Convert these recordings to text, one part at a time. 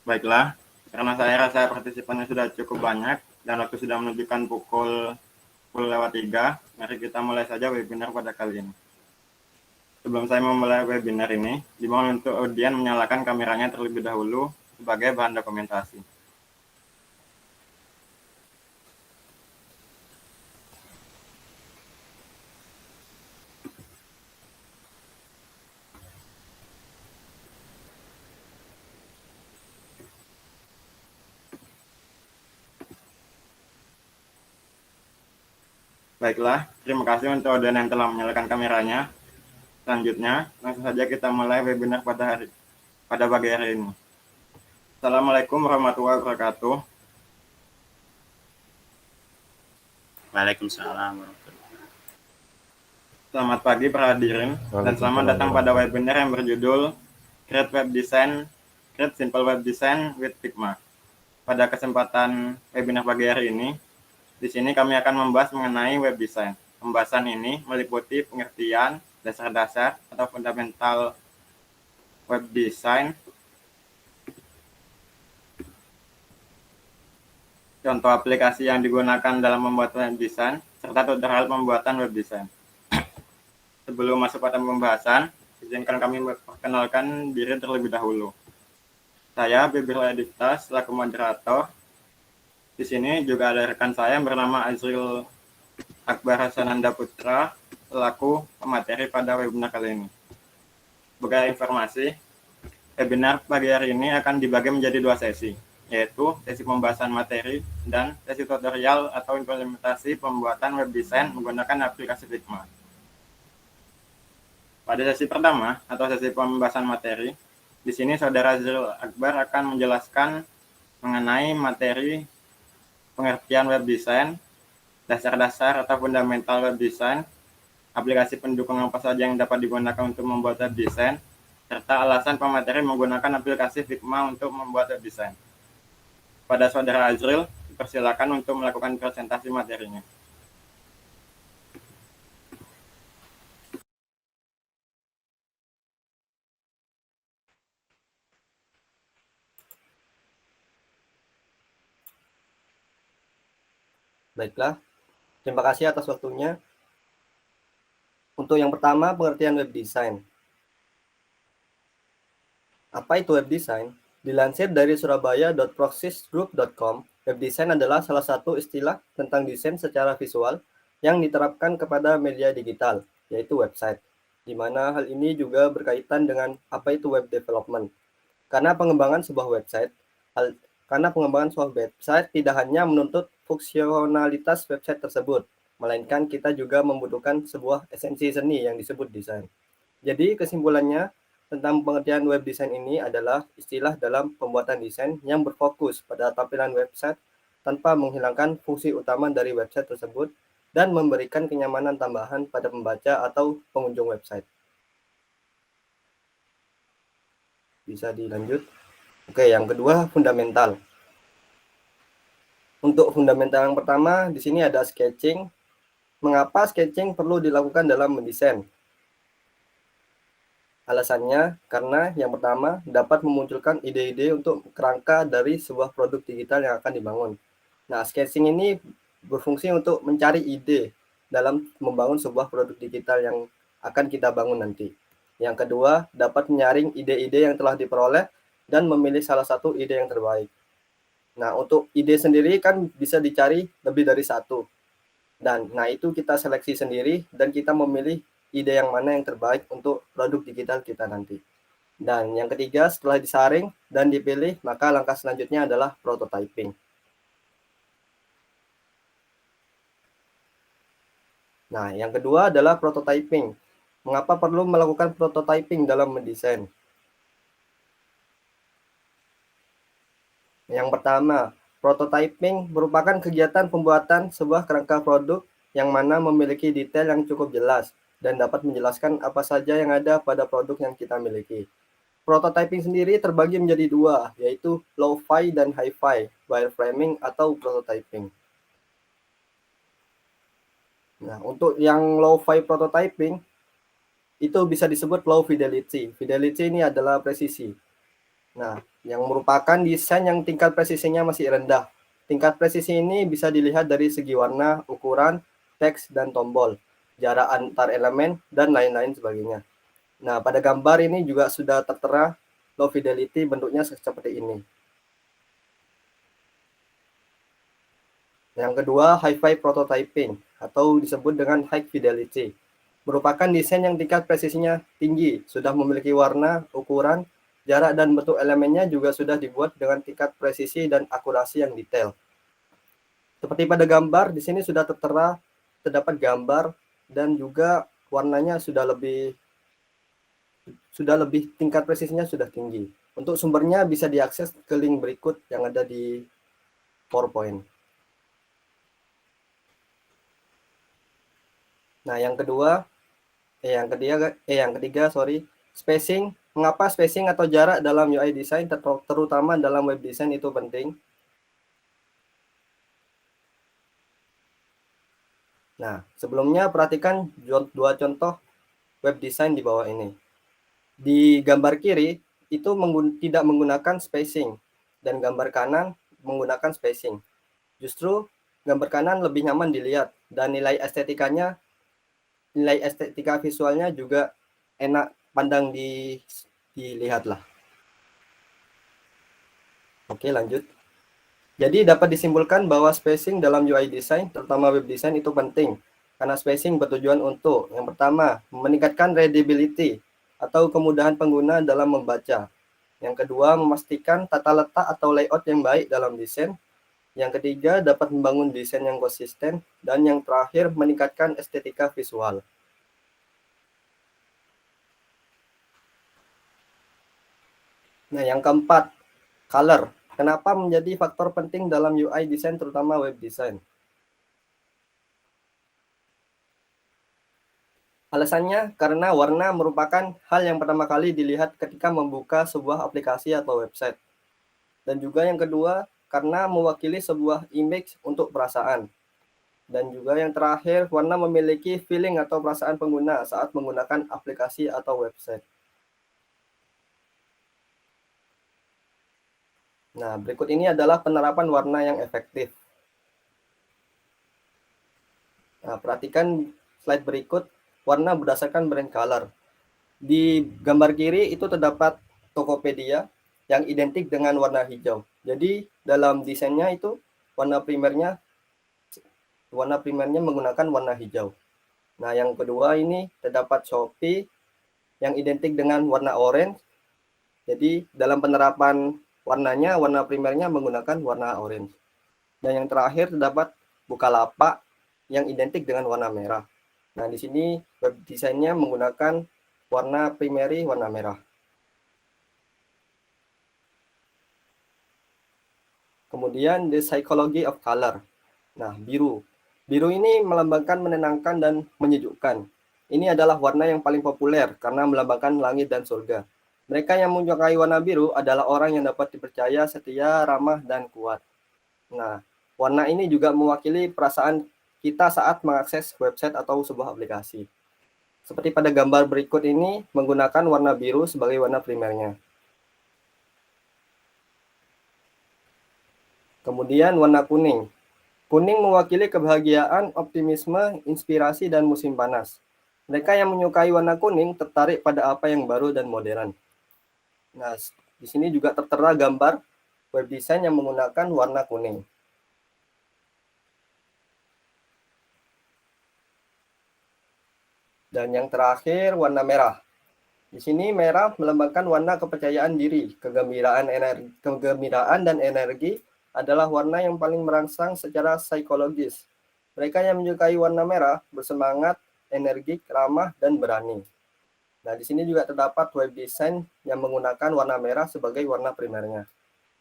Baiklah, karena saya rasa partisipannya sudah cukup banyak dan waktu sudah menunjukkan pukul 10:03, mari kita mulai saja webinar pada kali ini. Sebelum saya memulai webinar ini, dimohon untuk audien menyalakan kameranya terlebih dahulu sebagai bahan dokumentasi. Baiklah, terima kasih untuk audien yang telah menyalakan kameranya. Selanjutnya, langsung saja kita mulai webinar pada pagi hari ini. Assalamualaikum warahmatullahi wabarakatuh. Waalaikumsalam warahmatullahi. Selamat pagi para hadirin dan selamat datang pada webinar yang berjudul Create Web Design, Create Simple Web Design with Figma. Pada kesempatan webinar pagi hari ini, di sini kami akan membahas mengenai web design. Pembahasan ini meliputi pengertian dasar-dasar atau fundamental web design, contoh aplikasi yang digunakan dalam membuat web design, serta tutorial pembuatan web design. Sebelum masuk pada pembahasan, izinkan kami memperkenalkan diri terlebih dahulu. Saya Bibir Edita selaku moderator. Di sini juga ada rekan saya yang bernama Azril Akbar Hasananda Putra selaku pemateri pada webinar kali ini. Sebagai informasi, webinar pagi hari ini akan dibagi menjadi 2 sesi, yaitu sesi pembahasan materi dan sesi tutorial atau implementasi pembuatan web design menggunakan aplikasi Figma. Pada sesi pertama atau sesi pembahasan materi, di sini Saudara Azril Akbar akan menjelaskan mengenai materi pengertian web design, dasar-dasar atau fundamental web design, aplikasi pendukung apa saja yang dapat digunakan untuk membuat web design, serta alasan pemateri menggunakan aplikasi Figma untuk membuat web design. Pada Saudara Azril, dipersilakan untuk melakukan presentasi materinya. Baiklah, terima kasih atas waktunya. Untuk yang pertama, pengertian web design. Apa itu web design? Dilansir dari surabaya.proxysgroup.com, web design adalah salah satu istilah tentang desain secara visual yang diterapkan kepada media digital, yaitu website, di mana hal ini juga berkaitan dengan apa itu web development. Karena pengembangan sebuah website tidak hanya menuntut fungsionalitas website tersebut, melainkan kita juga membutuhkan sebuah esensi seni yang disebut desain. Jadi kesimpulannya tentang pengertian web design ini adalah istilah dalam pembuatan desain yang berfokus pada tampilan website tanpa menghilangkan fungsi utama dari website tersebut dan memberikan kenyamanan tambahan pada pembaca atau pengunjung website. Bisa dilanjut. Oke, yang kedua, fundamental. Untuk fundamental yang pertama, di sini ada sketching. Mengapa sketching perlu dilakukan dalam mendesain? Alasannya, karena yang pertama, dapat memunculkan ide-ide untuk kerangka dari sebuah produk digital yang akan dibangun. Nah, sketching ini berfungsi untuk mencari ide dalam membangun sebuah produk digital yang akan kita bangun nanti. Yang kedua, dapat menyaring ide-ide yang telah diperoleh dan memilih salah satu ide yang terbaik. Nah, untuk ide sendiri kan bisa dicari lebih dari satu. Nah itu kita seleksi sendiri dan kita memilih ide yang mana yang terbaik untuk produk digital kita nanti. Dan yang ketiga, setelah disaring dan dipilih, maka langkah selanjutnya adalah prototyping. Nah, yang kedua adalah prototyping. Mengapa perlu melakukan prototyping dalam mendesain? Yang pertama, prototyping merupakan kegiatan pembuatan sebuah kerangka produk yang mana memiliki detail yang cukup jelas dan dapat menjelaskan apa saja yang ada pada produk yang kita miliki. Prototyping sendiri terbagi menjadi dua, yaitu low-fi dan high-fi, wireframing atau prototyping. Nah, untuk yang low-fi prototyping, itu bisa disebut low fidelity. Fidelity ini adalah presisi. Nah, yang merupakan desain yang tingkat presisinya masih rendah. Tingkat presisi ini bisa dilihat dari segi warna, ukuran, teks, dan tombol, jarak antar elemen, dan lain-lain sebagainya. Nah, pada gambar ini juga sudah tertera low fidelity, bentuknya seperti ini. Yang kedua, hi-fi prototyping atau disebut dengan high fidelity. Merupakan desain yang tingkat presisinya tinggi, sudah memiliki warna, ukuran, jarak dan bentuk elemennya juga sudah dibuat dengan tingkat presisi dan akurasi yang detail. Seperti pada gambar, di sini sudah tertera terdapat gambar dan juga warnanya sudah lebih tingkat presisinya sudah tinggi. Untuk sumbernya bisa diakses ke link berikut yang ada di PowerPoint. Nah, yang ketiga, spacing. Mengapa spacing atau jarak dalam UI design terutama dalam web design itu penting? Nah, sebelumnya perhatikan dua contoh web design di bawah ini. Di gambar kiri itu tidak menggunakan spacing dan gambar kanan menggunakan spacing. Justru gambar kanan lebih nyaman dilihat dan nilai estetika visualnya juga enak pandang dilihat lah. Oke, lanjut. Jadi dapat disimpulkan bahwa spacing dalam UI design, terutama web design itu penting. Karena spacing bertujuan untuk, yang pertama, meningkatkan readability atau kemudahan pengguna dalam membaca. Yang kedua, memastikan tata letak atau layout yang baik dalam desain. Yang ketiga, dapat membangun desain yang konsisten. Dan yang terakhir, meningkatkan estetika visual. Nah, yang keempat, color. Kenapa menjadi faktor penting dalam UI design, terutama web design? Alasannya karena warna merupakan hal yang pertama kali dilihat ketika membuka sebuah aplikasi atau website. Dan juga yang kedua, karena mewakili sebuah image untuk perasaan. Dan juga yang terakhir, warna memiliki feeling atau perasaan pengguna saat menggunakan aplikasi atau website. Nah, berikut ini adalah penerapan warna yang efektif. Nah, perhatikan slide berikut, warna berdasarkan brand color. Di gambar kiri itu terdapat Tokopedia yang identik dengan warna hijau. Jadi dalam desainnya itu warna primernya menggunakan warna hijau. Nah, yang kedua ini terdapat Shopee yang identik dengan warna orange. Jadi dalam penerapan warnanya, warna primernya menggunakan warna orange. Dan yang terakhir terdapat Bukalapak yang identik dengan warna merah. Nah, di sini web desainnya menggunakan warna primary warna merah. Kemudian the psychology of color. Nah, biru. Biru ini melambangkan menenangkan dan menyejukkan. Ini adalah warna yang paling populer karena melambangkan langit dan surga. Mereka yang menyukai warna biru adalah orang yang dapat dipercaya, setia, ramah, dan kuat. Nah, warna ini juga mewakili perasaan kita saat mengakses website atau sebuah aplikasi. Seperti pada gambar berikut ini, menggunakan warna biru sebagai warna primernya. Kemudian warna kuning. Kuning mewakili kebahagiaan, optimisme, inspirasi, dan musim panas. Mereka yang menyukai warna kuning tertarik pada apa yang baru dan modern. Nah, di sini juga tertera gambar web design yang menggunakan warna kuning. Dan yang terakhir, warna merah. Di sini merah melambangkan warna kepercayaan diri, kegembiraan dan energi adalah warna yang paling merangsang secara psikologis. Mereka yang menyukai warna merah bersemangat, energik, ramah, dan berani. Nah, di sini juga terdapat web design yang menggunakan warna merah sebagai warna primernya.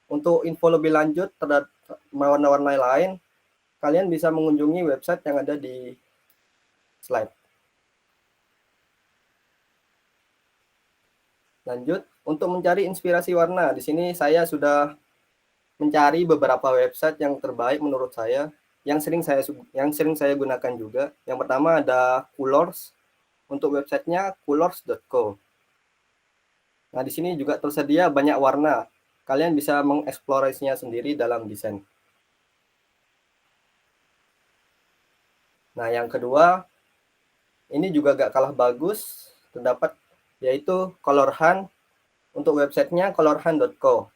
Untuk info lebih lanjut terhadap warna-warna lain, kalian bisa mengunjungi website yang ada di slide. Lanjut, untuk mencari inspirasi warna, di sini saya sudah mencari beberapa website yang terbaik menurut saya, yang sering saya gunakan juga. Yang pertama ada Colors, untuk websitenya colors.co. Nah, di sini juga tersedia banyak warna. Kalian bisa mengeksplorasinya sendiri dalam desain. Nah, yang kedua, ini juga gak kalah bagus, terdapat yaitu Colorhan. Untuk websitenya colorhan.co.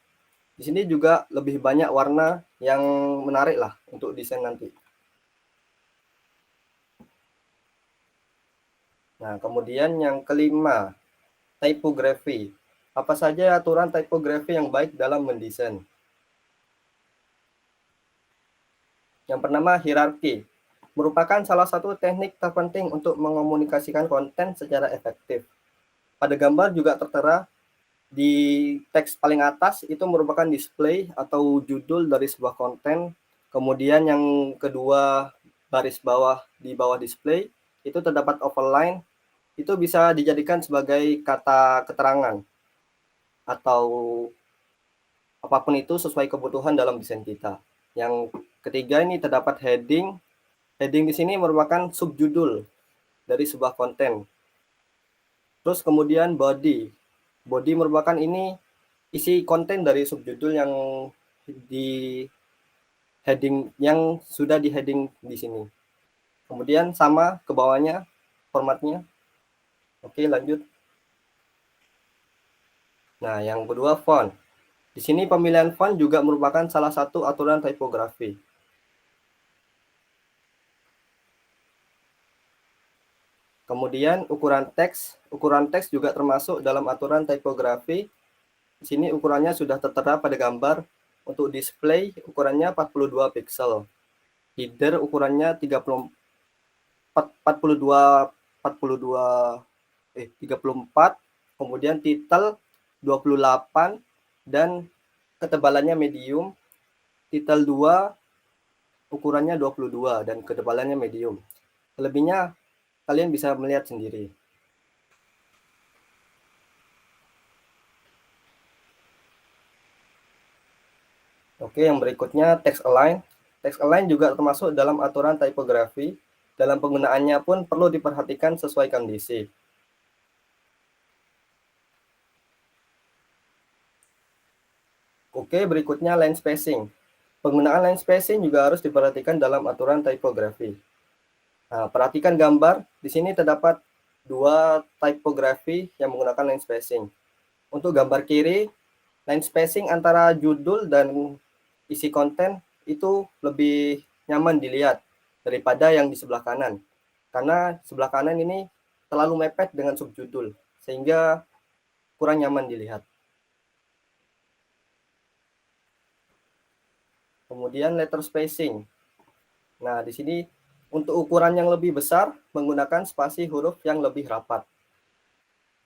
Di sini juga lebih banyak warna yang menarik lah untuk desain nanti. Nah, kemudian yang kelima, typography. Apa saja aturan typography yang baik dalam mendesain? Yang pertama, hierarki. Merupakan salah satu teknik terpenting untuk mengomunikasikan konten secara efektif. Pada gambar juga tertera di teks paling atas itu merupakan display atau judul dari sebuah konten. Kemudian yang kedua, baris bawah di bawah display itu terdapat overline, itu bisa dijadikan sebagai kata keterangan atau apapun itu sesuai kebutuhan dalam desain kita. Yang ketiga ini terdapat heading. Heading di sini merupakan subjudul dari sebuah konten. Terus kemudian body. Body merupakan ini isi konten dari subjudul yang di heading yang sudah di heading di sini. Kemudian sama ke bawahnya formatnya. Oke, lanjut. Nah, yang kedua font. Di sini pemilihan font juga merupakan salah satu aturan tipografi. Kemudian ukuran teks juga termasuk dalam aturan tipografi. Di sini ukurannya sudah tertera pada gambar. Untuk display ukurannya 42 pixel. Header ukurannya 34, kemudian title 28 dan ketebalannya medium. Title 2 ukurannya 22 dan ketebalannya medium. Selebihnya kalian bisa melihat sendiri. Oke, yang berikutnya text align. Text align juga termasuk dalam aturan tipografi. Dalam penggunaannya pun perlu diperhatikan sesuai kondisi. Oke, berikutnya line spacing. Penggunaan line spacing juga harus diperhatikan dalam aturan tipografi. Nah, perhatikan gambar. Di sini terdapat dua tipografi yang menggunakan line spacing. Untuk gambar kiri, line spacing antara judul dan isi konten itu lebih nyaman dilihat daripada yang di sebelah kanan. Karena sebelah kanan ini terlalu mepet dengan subjudul, sehingga kurang nyaman dilihat. Kemudian letter spacing. Nah, di sini untuk ukuran yang lebih besar menggunakan spasi huruf yang lebih rapat.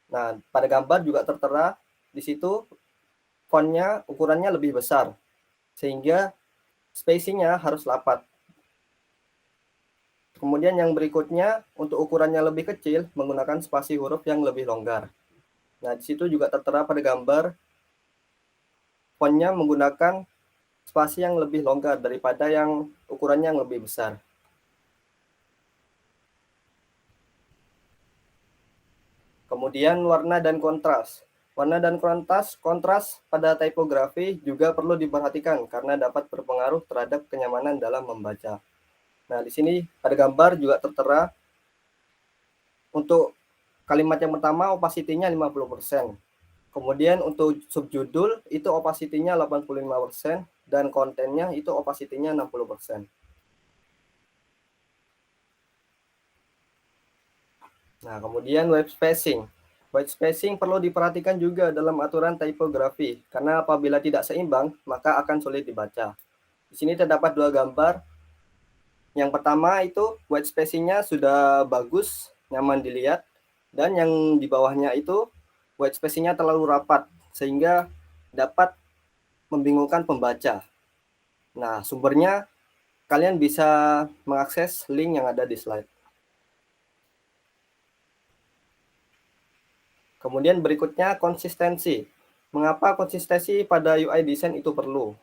Nah, pada gambar juga tertera di situ fontnya ukurannya lebih besar, sehingga spacingnya harus rapat. Kemudian yang berikutnya, untuk ukurannya lebih kecil, menggunakan spasi huruf yang lebih longgar. Nah, di situ juga tertera pada gambar, fontnya menggunakan spasi yang lebih longgar daripada yang ukurannya yang lebih besar. Kemudian warna dan kontras. Warna dan kontras pada tipografi juga perlu diperhatikan karena dapat berpengaruh terhadap kenyamanan dalam membaca. Nah, di sini pada gambar juga tertera untuk kalimat yang pertama opacity-nya 50%. Kemudian untuk subjudul itu opacity-nya 85% dan kontennya itu opacity-nya 60%. Nah, kemudian white spacing. White spacing perlu diperhatikan juga dalam aturan tipografi, karena apabila tidak seimbang, maka akan sulit dibaca. Di sini terdapat dua gambar. Yang pertama itu white spacing-nya sudah bagus, nyaman dilihat. Dan yang di bawahnya itu white spacing-nya terlalu rapat, sehingga dapat membingungkan pembaca. Nah, sumbernya kalian bisa mengakses link yang ada di slide. Kemudian berikutnya konsistensi. Mengapa konsistensi pada UI design itu perlu?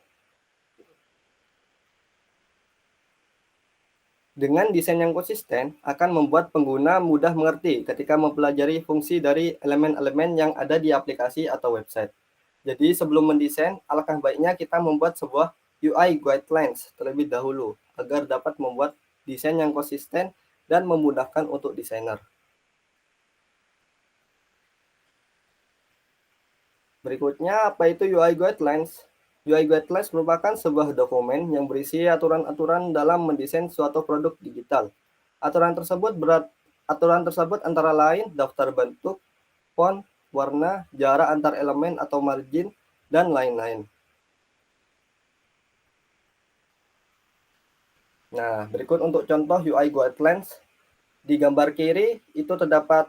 Dengan desain yang konsisten akan membuat pengguna mudah mengerti ketika mempelajari fungsi dari elemen-elemen yang ada di aplikasi atau website. Jadi sebelum mendesain, alangkah baiknya kita membuat sebuah UI guidelines terlebih dahulu agar dapat membuat desain yang konsisten dan memudahkan untuk desainer. Berikutnya, apa itu UI Guidelines? UI Guidelines merupakan sebuah dokumen yang berisi aturan-aturan dalam mendesain suatu produk digital. Aturan tersebut antara lain daftar bentuk, font, warna, jarak antar elemen atau margin, dan lain-lain. Nah, berikut untuk contoh UI Guidelines. Di gambar kiri itu terdapat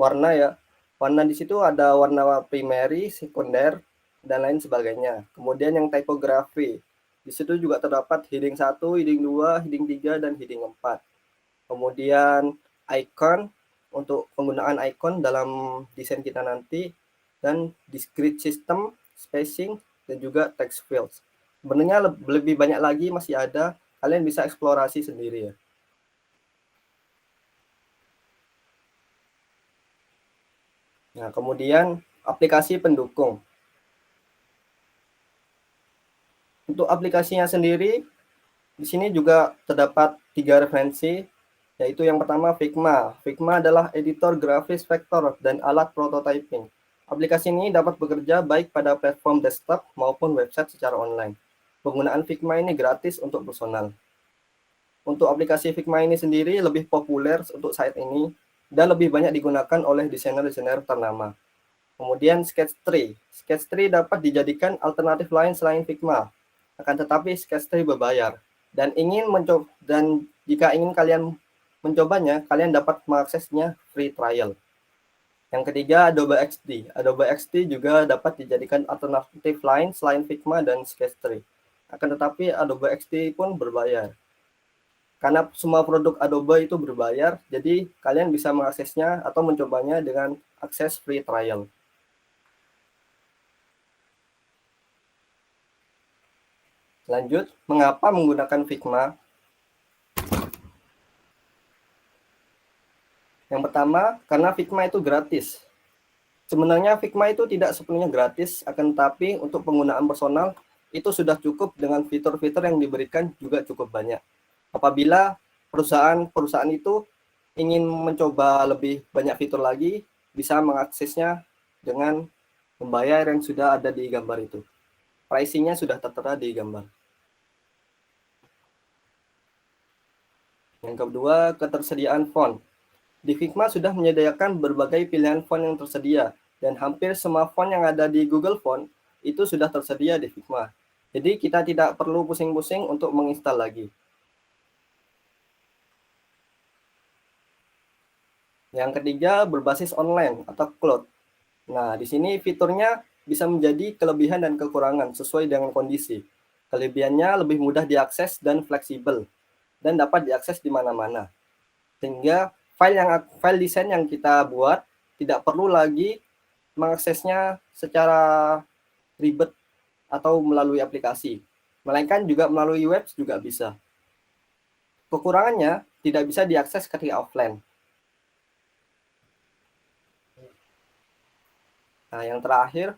warna ya. Warna di situ ada warna primary, sekunder, dan lain sebagainya. Kemudian yang typography. Di situ juga terdapat heading 1, heading 2, heading 3, dan heading 4. Kemudian icon untuk penggunaan icon dalam desain kita nanti, dan discrete system, spacing, dan juga text fields. Sebenarnya lebih banyak lagi masih ada, kalian bisa eksplorasi sendiri ya. Nah, kemudian aplikasi pendukung. Untuk aplikasinya sendiri, di sini juga terdapat 3 referensi, yaitu yang pertama Figma. Figma adalah editor grafis vektor dan alat prototyping. Aplikasi ini dapat bekerja baik pada platform desktop maupun website secara online. Penggunaan Figma ini gratis untuk personal. Untuk aplikasi Figma ini sendiri lebih populer untuk saat ini dan lebih banyak digunakan oleh desainer-desainer ternama. Kemudian Sketch-3. Sketch-3 dapat dijadikan alternatif lain selain Figma. Akan tetapi Sketch-3 berbayar. Dan jika ingin kalian mencobanya, kalian dapat mengaksesnya free trial. Yang ketiga Adobe XD. Adobe XD juga dapat dijadikan alternatif lain selain Figma dan Sketch-3. Akan tetapi Adobe XD pun berbayar. Karena semua produk Adobe itu berbayar, jadi kalian bisa mengaksesnya atau mencobanya dengan akses free trial. Lanjut, mengapa menggunakan Figma? Yang pertama, karena Figma itu gratis. Sebenarnya Figma itu tidak sepenuhnya gratis, akan tetapi untuk penggunaan personal itu sudah cukup dengan fitur-fitur yang diberikan juga cukup banyak. Apabila perusahaan itu ingin mencoba lebih banyak fitur lagi, bisa mengaksesnya dengan membayar yang sudah ada di gambar itu. Pricing-nya sudah tertera di gambar. Yang kedua, ketersediaan font. Di Figma sudah menyediakan berbagai pilihan font yang tersedia, dan hampir semua font yang ada di Google Font itu sudah tersedia di Figma. Jadi kita tidak perlu pusing-pusing untuk menginstal lagi. Yang ketiga, berbasis online atau cloud. Nah, di sini fiturnya bisa menjadi kelebihan dan kekurangan sesuai dengan kondisi. Kelebihannya lebih mudah diakses dan fleksibel, dan dapat diakses di mana-mana. Sehingga file desain yang kita buat tidak perlu lagi mengaksesnya secara ribet atau melalui aplikasi, melainkan juga melalui web juga bisa. Kekurangannya tidak bisa diakses ketika offline. Nah, yang terakhir,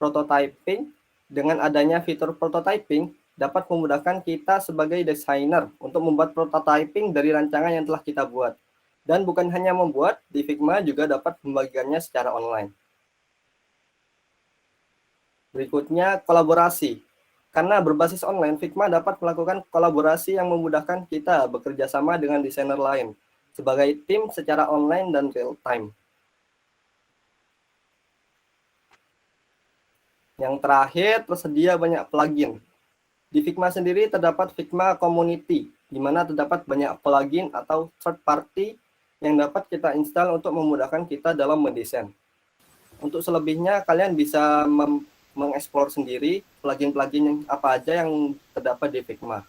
prototyping. Dengan adanya fitur prototyping, dapat memudahkan kita sebagai desainer untuk membuat prototyping dari rancangan yang telah kita buat. Dan bukan hanya membuat, di Figma juga dapat membagikannya secara online. Berikutnya, kolaborasi. Karena berbasis online, Figma dapat melakukan kolaborasi yang memudahkan kita bekerja sama dengan desainer lain sebagai tim secara online dan real time. Yang terakhir, tersedia banyak plugin. Di Figma sendiri terdapat Figma Community, di mana terdapat banyak plugin atau third party yang dapat kita install untuk memudahkan kita dalam mendesain. Untuk selebihnya, kalian bisa mengeksplor sendiri plugin-plugin yang apa aja yang terdapat di Figma.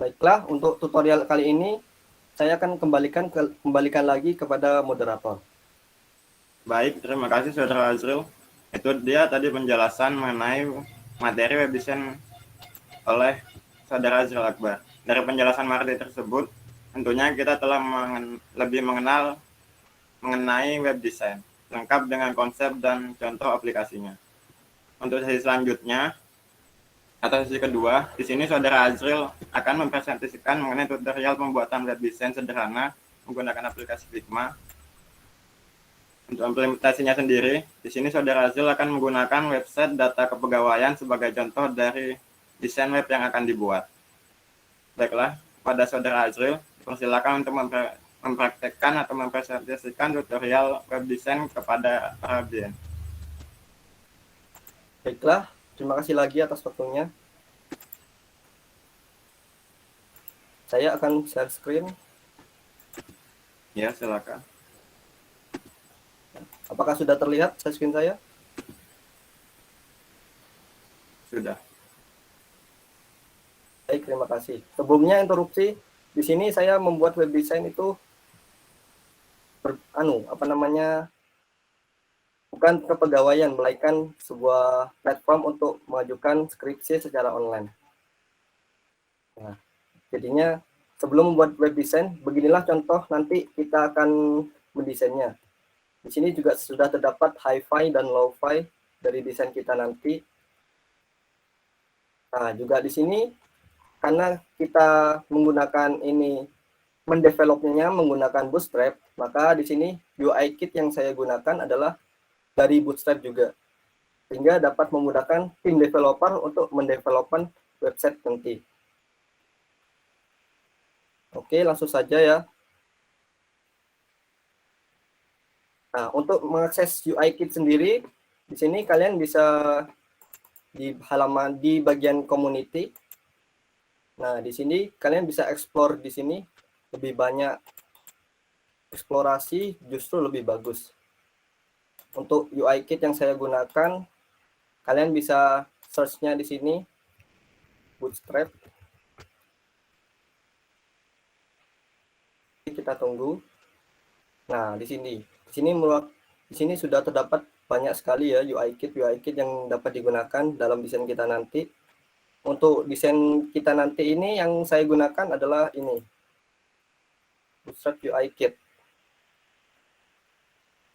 Baiklah, untuk tutorial kali ini saya akan kembalikan lagi kepada moderator. Baik, terima kasih Saudara Azril. Itu dia tadi penjelasan mengenai materi web design oleh Saudara Azril Akbar. Dari penjelasan materi tersebut, tentunya kita telah lebih mengenal mengenai web design, lengkap dengan konsep dan contoh aplikasinya. Untuk sesi selanjutnya, atau sesi kedua, di sini Saudara Azril akan mempresentasikan mengenai tutorial pembuatan web design sederhana menggunakan aplikasi Figma. Untuk implementasinya sendiri, di sini Saudara Azril akan menggunakan website data kepegawaian sebagai contoh dari desain web yang akan dibuat. Baiklah, pada Saudara Azril, persilakan untuk mempraktekkan atau mempresentasikan tutorial web design kepada para audiens. Baiklah, terima kasih lagi atas waktunya. Saya akan share screen. Ya, silakan. Apakah sudah terlihat share screen saya? Sudah. Baik, terima kasih. Sebelumnya interupsi, di sini saya membuat web design itu bukan kepegawaian, melainkan sebuah platform untuk mengajukan skripsi secara online. Nah, jadinya sebelum membuat web design, beginilah contoh nanti kita akan mendesainnya. Di sini juga sudah terdapat hi-fi dan low-fi dari desain kita nanti. Nah, juga di sini karena kita menggunakan ini mendevelopnya menggunakan Bootstrap, maka di sini UI kit yang saya gunakan adalah dari Bootstrap juga, sehingga dapat memudahkan tim developer untuk mendevelopkan website nanti. Oke, langsung saja ya. Nah, untuk mengakses UI kit sendiri, di sini kalian bisa di halaman di bagian community. Nah, di sini kalian bisa explore di sini lebih banyak eksplorasi, justru lebih bagus. Untuk UI kit yang saya gunakan, kalian bisa search-nya di sini Bootstrap. Kita tunggu. Nah, di sini sudah terdapat banyak sekali ya UI kit yang dapat digunakan dalam desain kita nanti. Untuk desain kita nanti ini yang saya gunakan adalah ini, Bootstrap UI Kit.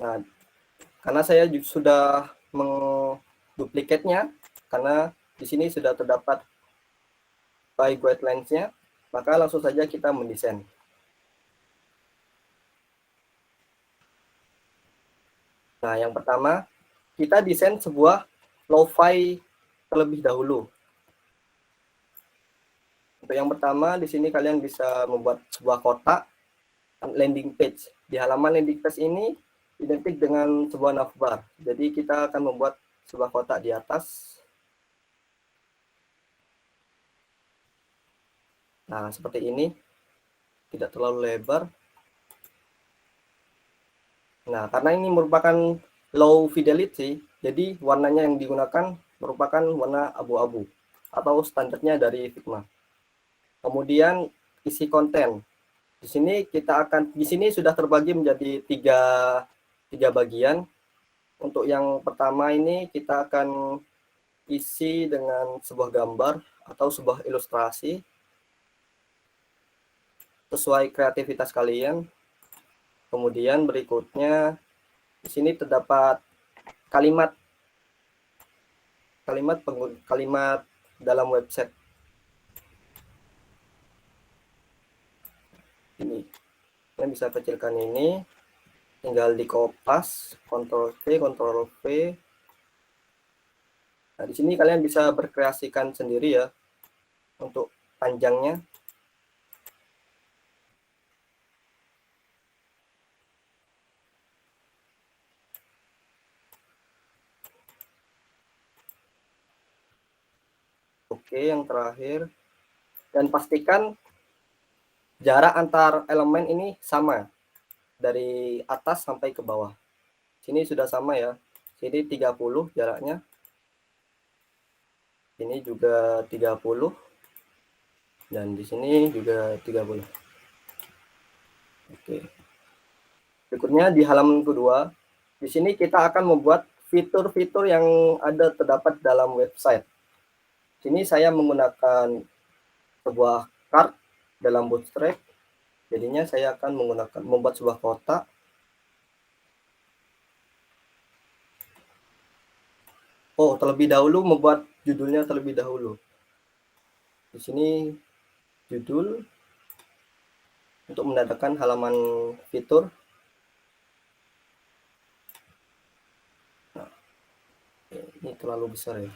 Nah, karena saya sudah menduplikatnya, karena di sini sudah terdapat by guidelines-nya, maka langsung saja kita mendesain. Nah, yang pertama, kita desain sebuah lo-fi terlebih dahulu. Untuk yang pertama, di sini kalian bisa membuat sebuah kotak landing page. Di halaman landing page ini identik dengan sebuah navbar. Jadi kita akan membuat sebuah kotak di atas. Nah, seperti ini. Tidak terlalu lebar. Nah, karena ini merupakan low fidelity, jadi warnanya yang digunakan merupakan warna abu-abu atau standarnya dari Figma. Kemudian isi konten. Di sini sudah terbagi menjadi tiga bagian. Untuk yang pertama ini kita akan isi dengan sebuah gambar atau sebuah ilustrasi sesuai kreativitas kalian. Kemudian berikutnya di sini terdapat kalimat dalam website. Ini kalian bisa kecilkan ini, tinggal di kopas, Ctrl C, Ctrl V. Nah, di sini kalian bisa berkreasikan sendiri ya untuk panjangnya. Oke, yang terakhir, dan pastikan jarak antar elemen ini sama dari atas sampai ke bawah. Sini sudah sama ya. Sini 30 jaraknya. Ini juga 30. Dan di sini juga 30. Oke. Berikutnya di halaman kedua, di sini kita akan membuat fitur-fitur yang ada terdapat dalam website. Sini saya menggunakan sebuah card dalam Bootstrap. Jadinya saya akan membuat sebuah kotak. Oh, terlebih dahulu membuat judulnya terlebih dahulu. Di sini judul untuk menandakan halaman fitur. Nah, ini terlalu besar ya.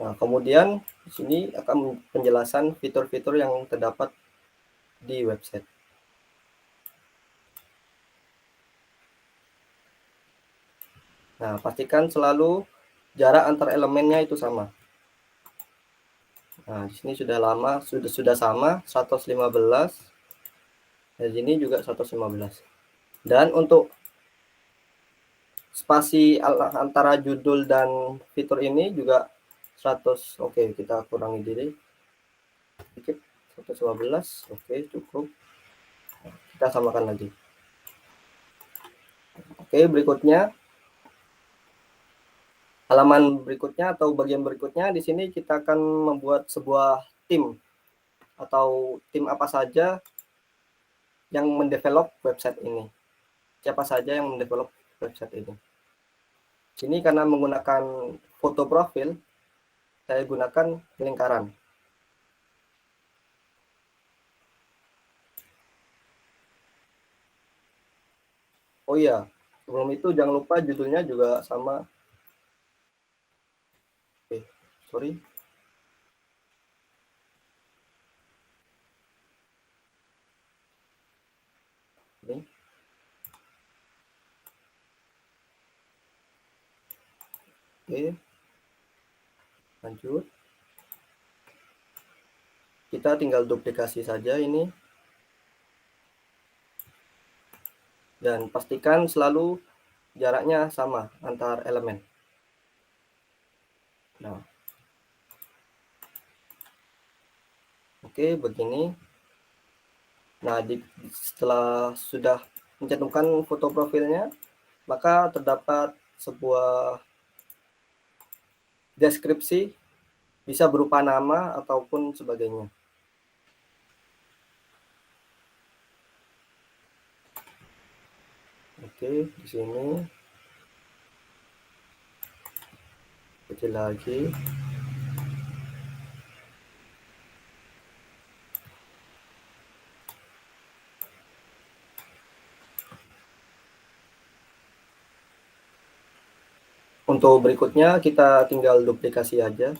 Nah, kemudian di sini akan penjelasan fitur-fitur yang terdapat di website. Nah, pastikan selalu jarak antar elemennya itu sama. Nah, di sini sudah lama, sudah sama 115. Di sini juga 115. Dan untuk spasi antara judul dan fitur ini juga 100. Oke, kita kurangi diri sedikit, 115. Oke, cukup. Kita samakan lagi. Oke, berikutnya halaman berikutnya atau bagian berikutnya, di sini kita akan membuat sebuah tim atau tim apa saja yang mendevelop website ini. Siapa saja yang mendevelop website ini. Sini karena menggunakan foto profil, saya gunakan lingkaran. Oh iya, sebelum itu jangan lupa judulnya juga sama. Oke, sorry. Ini. Oke, lanjut. Kita tinggal duplikasi saja ini. Dan pastikan selalu jaraknya sama antar elemen. Nah, oke, begini. Nah, setelah sudah mencantumkan foto profilnya, maka terdapat sebuah deskripsi, bisa berupa nama ataupun sebagainya. Oke, di sini kecil lagi. Untuk berikutnya kita tinggal duplikasi aja.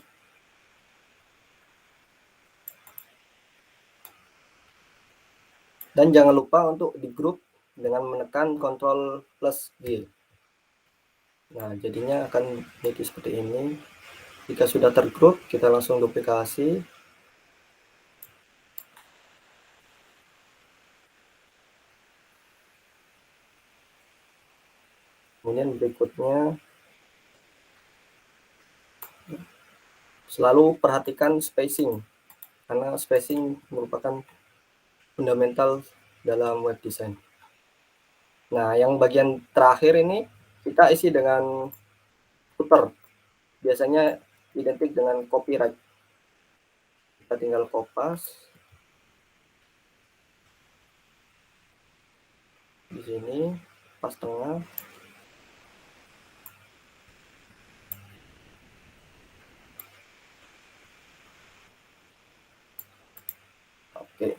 Dan jangan lupa untuk di grup dengan menekan Ctrl plus G. Nah, jadinya akan jadi seperti ini. Jika sudah tergrup, kita langsung duplikasi. Kemudian berikutnya, selalu perhatikan spacing, karena spacing merupakan fundamental dalam web design. Nah, yang bagian terakhir ini kita isi dengan footer. Biasanya identik dengan copyright. Kita tinggal kopas. Di sini, pas tengah. Oke.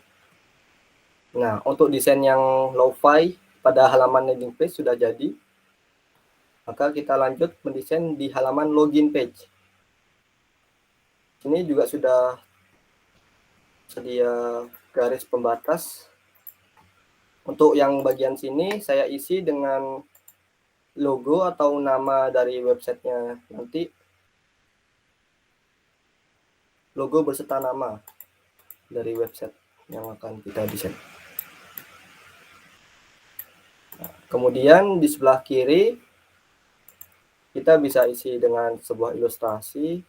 Nah, untuk desain yang lo-fi pada halaman landing page sudah jadi. Maka kita lanjut mendesain di halaman login page. Ini juga sudah sedia garis pembatas. Untuk yang bagian sini saya isi dengan logo atau nama dari websitenya nanti. Logo berserta nama dari website yang akan kita desain. Nah, kemudian di sebelah kiri kita bisa isi dengan sebuah ilustrasi.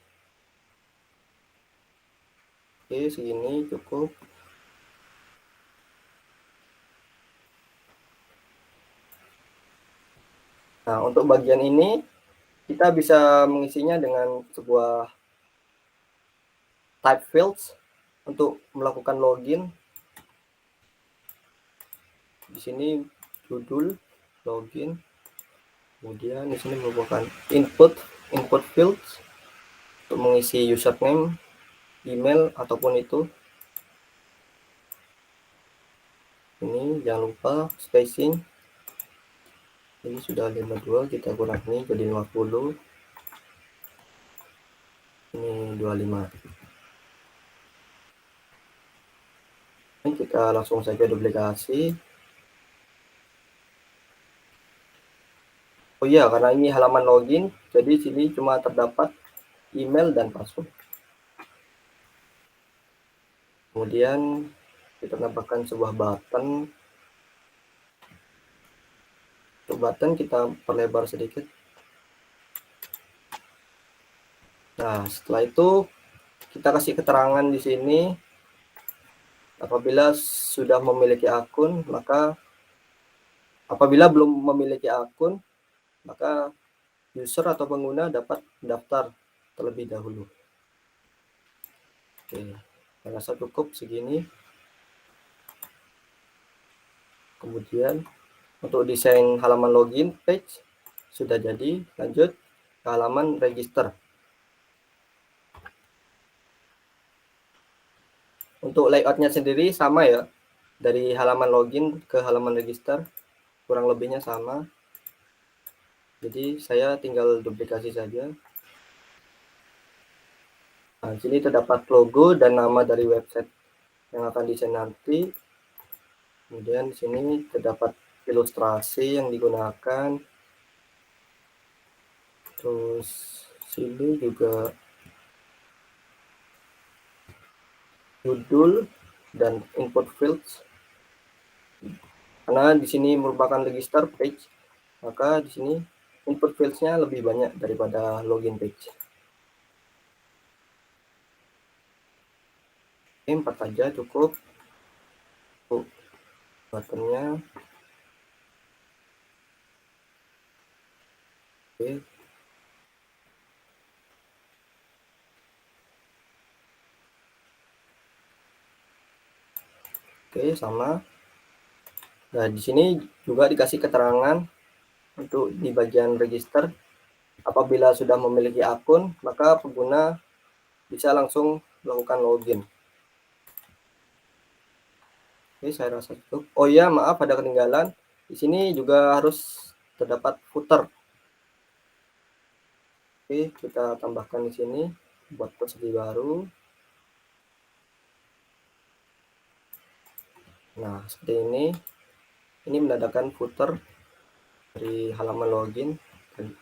Oke, segini cukup. Nah, untuk bagian ini kita bisa mengisinya dengan sebuah type fields untuk melakukan login. Di sini judul login, kemudian di sini merupakan input fields untuk mengisi username, email ataupun itu. Ini jangan lupa spacing. Ini sudah 52, kita kurangi jadi 50. Ini 25. Ini kita langsung saja duplikasi. Oh iya, karena ini halaman login, jadi sini cuma terdapat email dan password. Kemudian kita tambahkan sebuah button. Untuk button kita perlebar sedikit. Nah, setelah itu kita kasih keterangan di sini. Apabila sudah memiliki akun, maka apabila belum memiliki akun, maka user atau pengguna dapat mendaftar terlebih dahulu. Oke, saya rasa cukup segini. Kemudian untuk desain halaman login page sudah jadi. Lanjut ke halaman register. Untuk layoutnya sendiri sama ya, dari halaman login ke halaman register kurang lebihnya sama. Jadi saya tinggal duplikasi saja. Nah, di sini terdapat logo dan nama dari website yang akan desain nanti. Kemudian di sini terdapat ilustrasi yang digunakan. Terus sini juga judul dan input fields. Karena di sini merupakan register page, maka di sini input fields-nya lebih banyak daripada login page. Oke, 4 saja cukup. Buttonnya. Oke. Oke, sama. Nah, di sini juga dikasih keterangan untuk di bagian register. Apabila sudah memiliki akun, maka pengguna bisa langsung melakukan login. Oke, saya rasa cukup. Oh iya, maaf ada ketinggalan. Di sini juga harus terdapat footer. Oke, kita tambahkan di sini buat persegi baru. Nah, seperti ini. Ini menandakan footer dari halaman login. Dan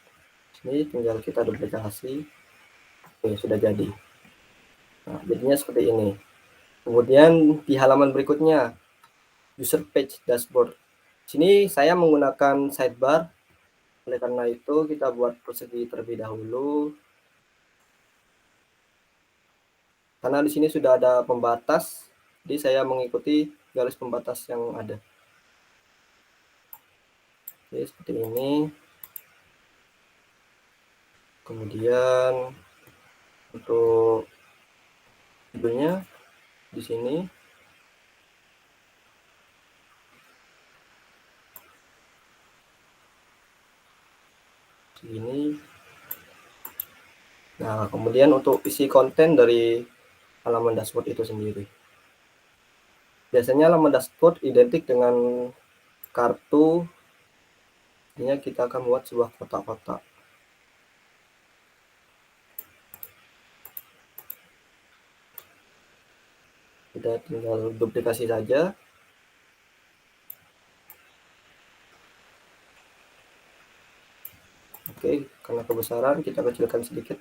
sini tinggal kita duplikasi. Oke, sudah jadi. Nah, jadinya seperti ini. Kemudian di halaman berikutnya, user page dashboard. Sini saya menggunakan sidebar. Oleh karena itu kita buat persegi terlebih dahulu. Karena di sini sudah ada pembatas, jadi saya mengikuti garis pembatas yang ada. Oke, seperti ini. Kemudian untuk judulnya di sini. Segini. Nah, kemudian untuk isi konten dari halaman dashboard itu sendiri. Biasanya halaman dashboard identik dengan kartu. Ini kita akan buat sebuah kotak-kotak. Kita tinggal duplikasi saja. Oke, karena kebesaran kita kecilkan sedikit.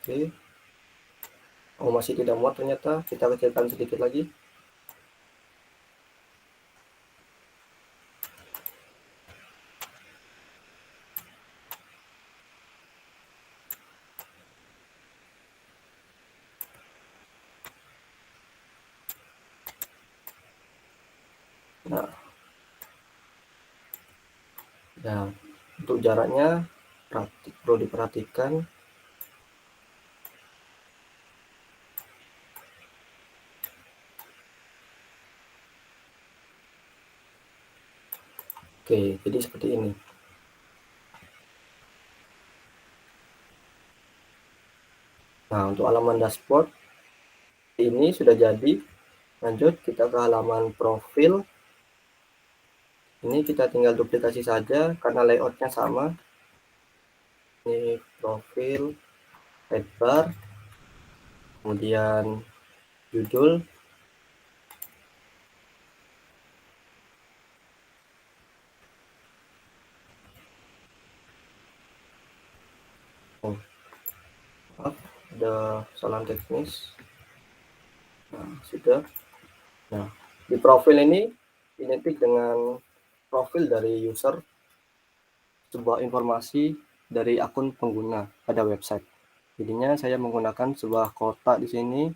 Oke. Oh, masih tidak muat ternyata. Kita kecilkan sedikit lagi. Nah, ya, untuk jaraknya perlu diperhatikan. Oke, jadi seperti ini. Nah, untuk halaman dashboard ini sudah jadi. Lanjut kita ke halaman profil. Ini kita tinggal duplikasi saja karena layoutnya sama. Ini profil, headbar, kemudian judul. Oh, maaf, ada kesalahan teknis. Nah, sudah. Nah, di profil ini identik dengan profil dari user, sebuah informasi dari akun pengguna pada website. Jadinya saya menggunakan sebuah kotak di sini.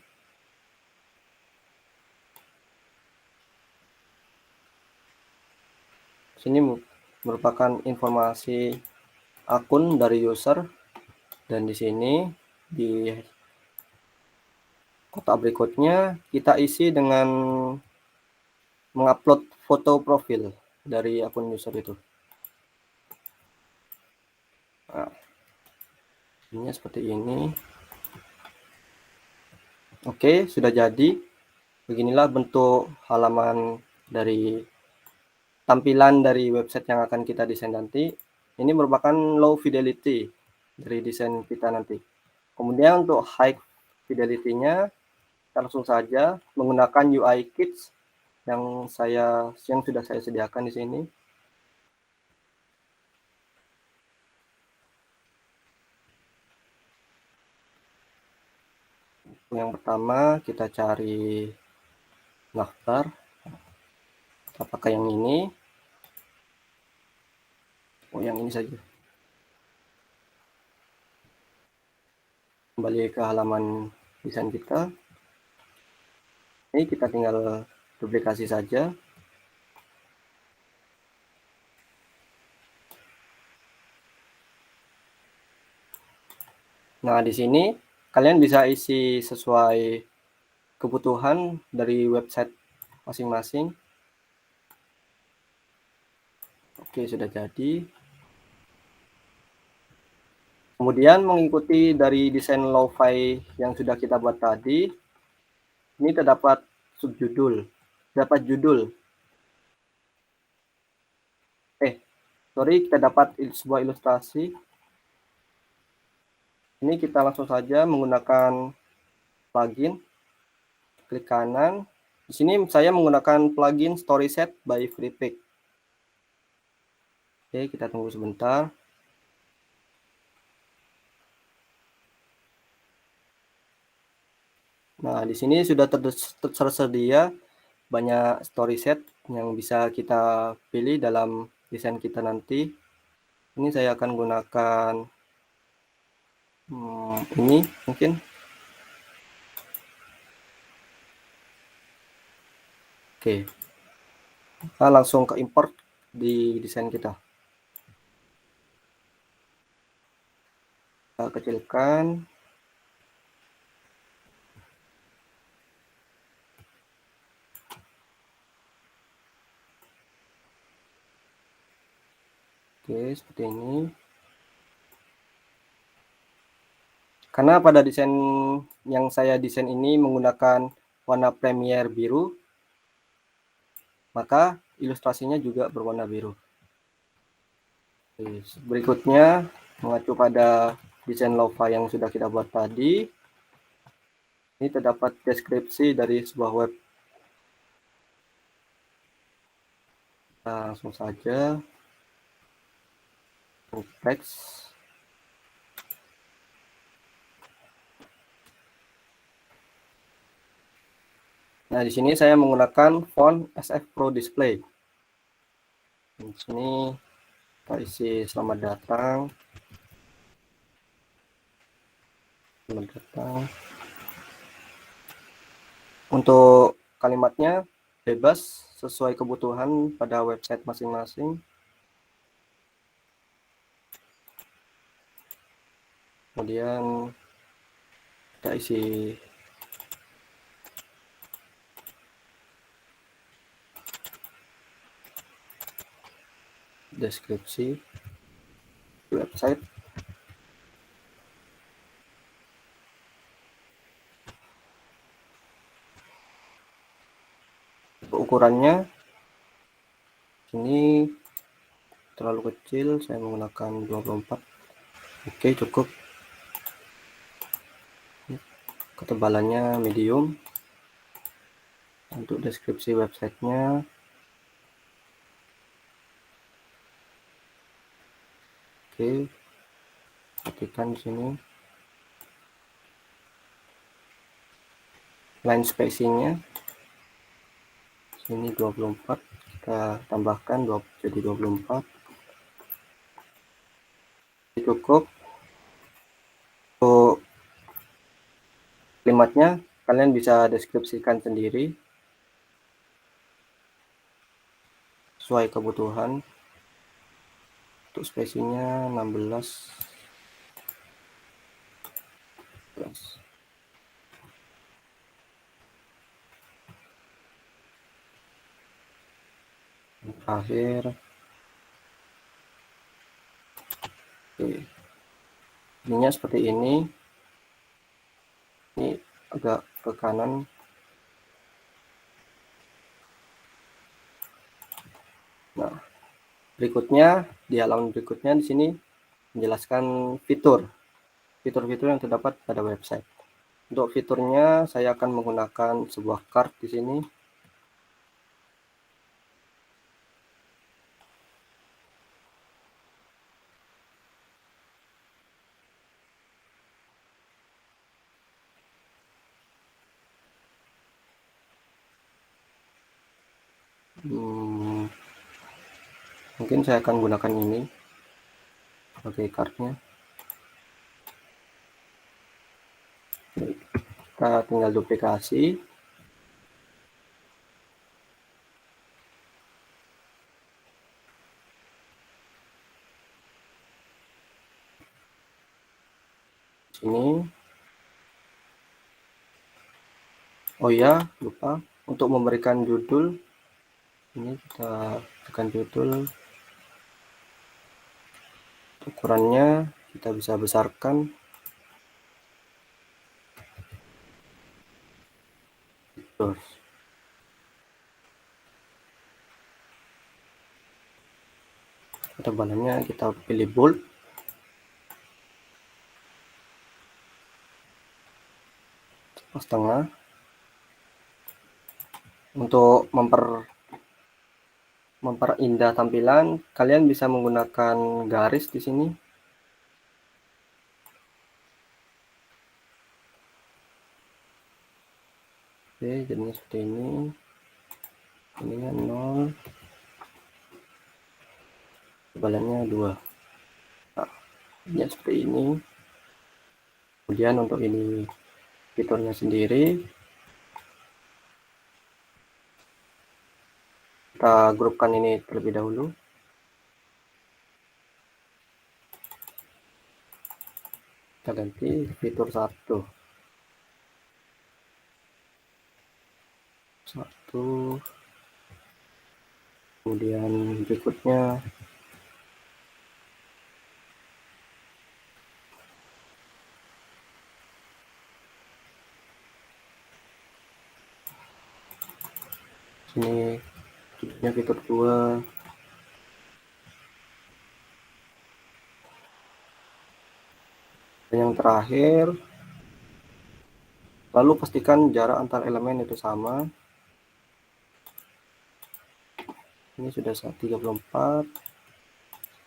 Sini merupakan informasi akun dari user, dan di sini di kotak berikutnya kita isi dengan mengupload foto profil dari akun user itu. Nah, ini seperti ini. Oke, sudah jadi. Beginilah bentuk halaman dari tampilan dari website yang akan kita desain nanti. Ini merupakan low fidelity dari desain kita nanti. Kemudian untuk high fidelity-nya, kita langsung saja menggunakan UI Kits yang sudah saya sediakan di sini. Yang pertama kita cari daftar. Apakah yang ini? Oh, yang ini saja. Kembali ke halaman desain kita. Ini kita tinggal duplikasi saja. Nah, di sini kalian bisa isi sesuai kebutuhan dari website masing-masing. Oke, sudah jadi. Kemudian mengikuti dari desain lo-fi yang sudah kita buat tadi, ini terdapat subjudul, dapat judul. Kita dapat sebuah ilustrasi. Ini kita langsung saja menggunakan plugin. Klik kanan. Di sini saya menggunakan plugin StorySet by Freepik. Oke, kita tunggu sebentar. Nah, di sini sudah tersedia banyak story set yang bisa kita pilih dalam desain kita nanti. Ini saya akan gunakan ini mungkin. Oke, kita langsung ke import di desain kita. Kita kecilkan. Oke, seperti ini. Karena pada desain yang saya desain ini menggunakan warna Premiere biru, maka ilustrasinya juga berwarna biru. Oke, berikutnya mengacu pada desain lo-fi yang sudah kita buat tadi. Ini terdapat deskripsi dari sebuah web. Kita langsung saja teks. Nah, di sini saya menggunakan font SF Pro Display. Di sini kita isi selamat datang. Selamat datang. Untuk kalimatnya bebas sesuai kebutuhan pada website masing-masing. Kemudian kita isi deskripsi website. Ukurannya ini terlalu kecil, saya menggunakan 24. Oke, cukup. Ketebalannya medium. Untuk deskripsi websitenya oke, perhatikan di sini line spacingnya sini 24, kita tambahkan jadi 24. Cukup. Untuk kalimatnya kalian bisa deskripsikan sendiri sesuai kebutuhan. Untuk spacingnya 16. Terakhir, oke, ininya seperti ini agak ke kanan. Nah, berikutnya di halaman berikutnya di sini menjelaskan fitur-fitur yang terdapat pada website. Untuk fiturnya saya akan menggunakan sebuah card di sini. Mungkin saya akan gunakan ini sebagai cardnya. Kita tinggal duplikasi. Sini. Oh ya, lupa untuk memberikan judul. Ini kita tekan judul. Ukurannya kita bisa besarkan. Terus ketebalannya kita pilih bold. Setengah. Untuk memperindah tampilan, kalian bisa menggunakan garis di sini. Oke, jadinya seperti ini. Ininya 0. Ketebalannya 2. Nah, ini seperti ini. Kemudian untuk ini fiturnya sendiri, kita grupkan ini terlebih dahulu. Kita ganti fitur 1. Kemudian berikutnya sini judulnya fitur 2. Dan yang terakhir, lalu pastikan jarak antar elemen itu sama. Ini sudah 34.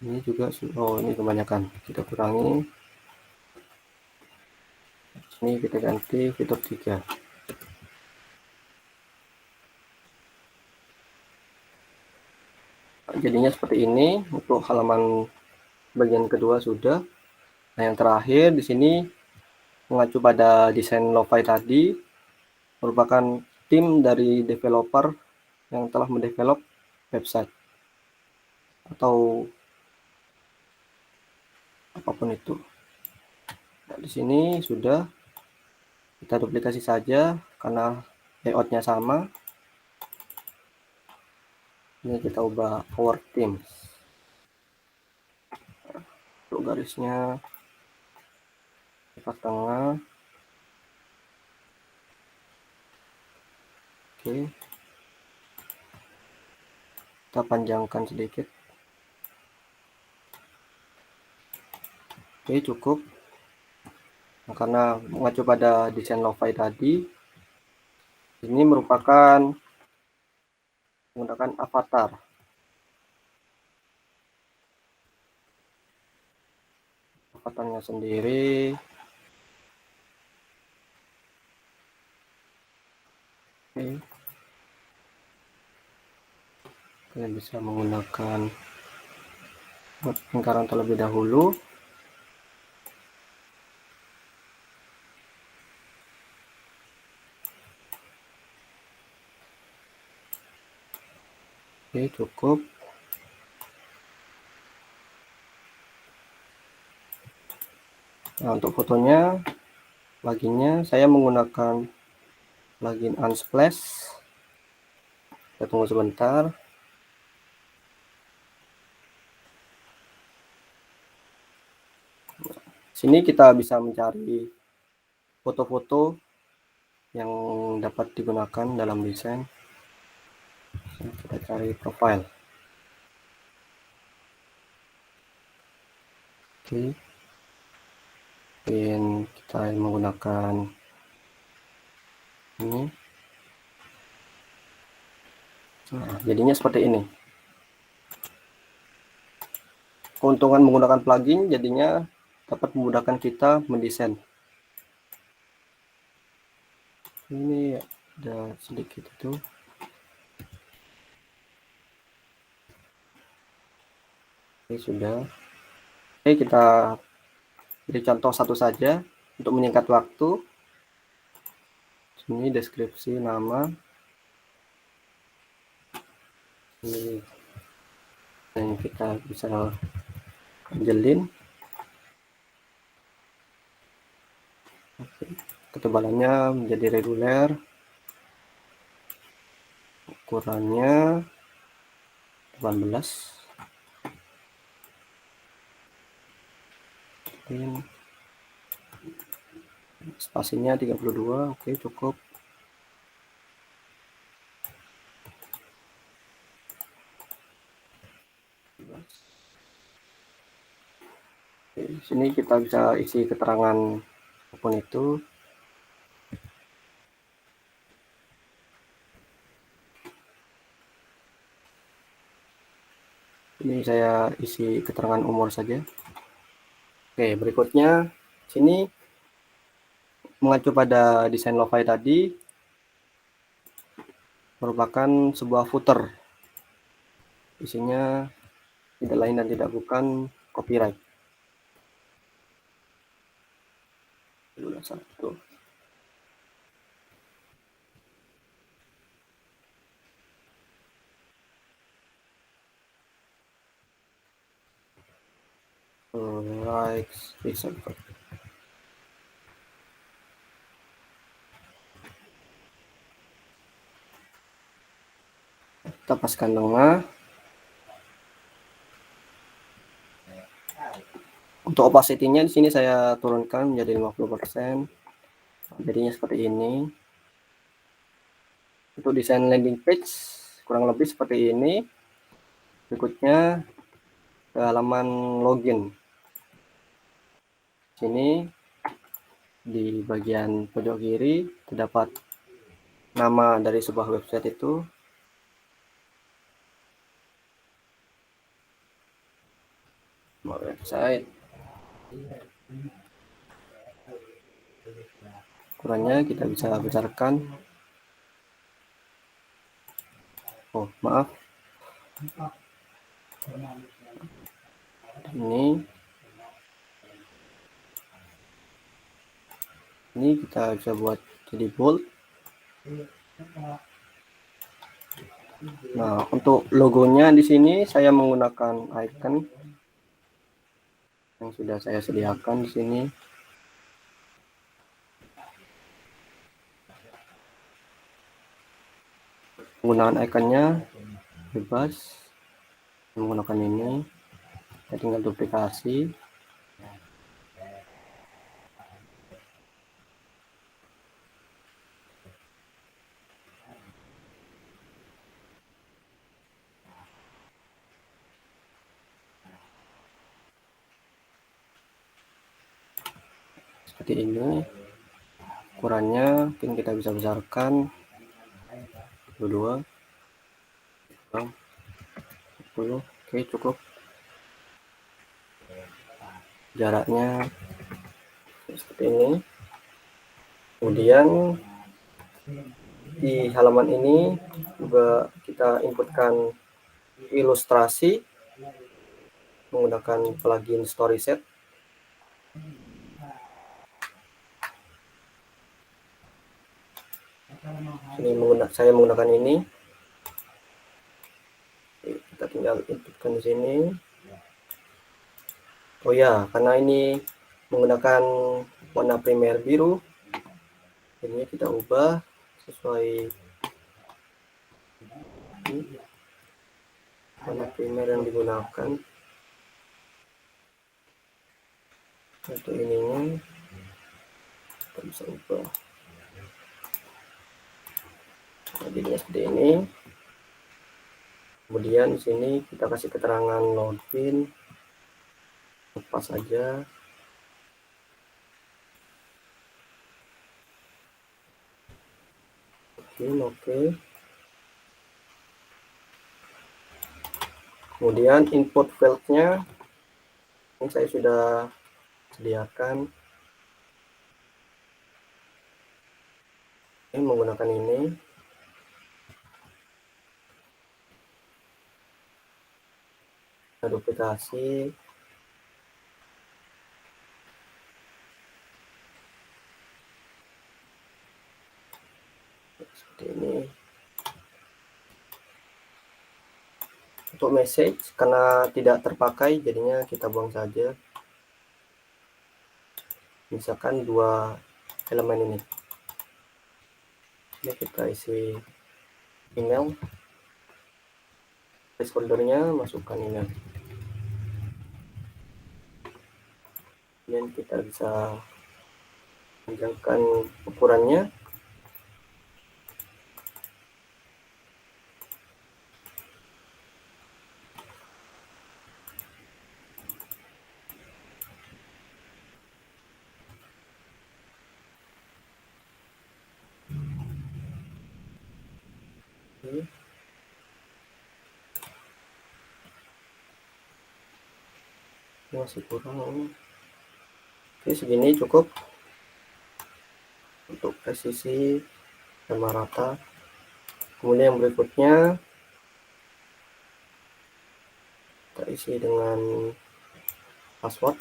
Ini juga, oh ini kebanyakan, kita kurangi. Ini kita ganti fitur 3. jadinya seperti ini untuk halaman bagian kedua sudah. Nah, yang terakhir di sini mengacu pada desain Lo-Fi tadi, merupakan tim dari developer yang telah mendevelop website atau apapun itu. Nah, di sini sudah, kita duplikasi saja karena layoutnya sama. Ini kita ubah our teams. Untuk garisnya ke tengah. Oke. Kita panjangkan sedikit. Oke, cukup. Nah, karena mengacu pada desain Lo-Fi tadi, ini merupakan menggunakan avatar. Avatarnya sendiri. Oke. Kalian bisa menggunakan lingkaran terlebih dahulu. Oke, cukup. Nah, untuk fotonya, pluginnya saya menggunakan plugin Unsplash. Kita tunggu sebentar. Sini kita bisa mencari foto-foto yang dapat digunakan dalam desain. Kita cari profile. Oke. Dan kita menggunakan ini. Nah, jadinya seperti ini. Keuntungan menggunakan plugin jadinya dapat memudahkan kita mendesain. Ini ada sedikit itu. Oke, sudah. Oke, kita beri contoh satu saja untuk menyingkat waktu. Ini deskripsi nama. Ini yang kita bisa jelin. Ketebalannya menjadi reguler. Ukurannya 18. Spasinya 32. Oke, cukup. Oke, di sini kita bisa isi keterangan apapun itu. Ini saya isi keterangan umur saja. Oke, berikutnya sini mengacu pada desain Lo-Fi tadi, merupakan sebuah footer. Isinya tidak lain dan tidak bukan copyright. Satu. Likes, example. Kita paskan tengah. Untuk opacity-nya di sini saya turunkan menjadi 50%. Jadinya seperti ini. Untuk desain landing page kurang lebih seperti ini. Berikutnya ke halaman login. Sini di bagian pojok kiri terdapat nama dari sebuah website itu. Website. Ukurannya kita bisa besarkan. Oh, maaf. Ini kita bisa buat jadi bold. Nah, untuk logonya di sini saya menggunakan icon yang sudah saya sediakan di sini. Penggunaan iconnya bebas, menggunakan ini. Kita tinggal duplikasi. Seperti ini. Ukurannya mungkin kita bisa besarkan 22, 10. Oke, cukup. Jaraknya seperti ini. Kemudian di halaman ini juga kita inputkan ilustrasi menggunakan plugin StorySet. Saya menggunakan ini. Kita tinggal inputkan di sini. Oh ya, karena ini menggunakan warna primer biru, ini kita ubah sesuai warna primer yang digunakan. Untuk ininya kita bisa ubah jadi seperti ini. Kemudian di sini kita kasih keterangan login, lepas saja. Oke. Kemudian input field-nya ini saya sudah sediakan. Ini menggunakan ini. Kita duplikasi. Seperti ini. Untuk message karena tidak terpakai jadinya kita buang saja. Misalkan 2 elemen ini. Ini kita isi email. Placeholder-nya masukkan email. Kemudian kita bisa panjangkan ukurannya. Ini masih kurang. Oke, segini cukup untuk presisi sama rata. Kemudian yang berikutnya kita isi dengan password.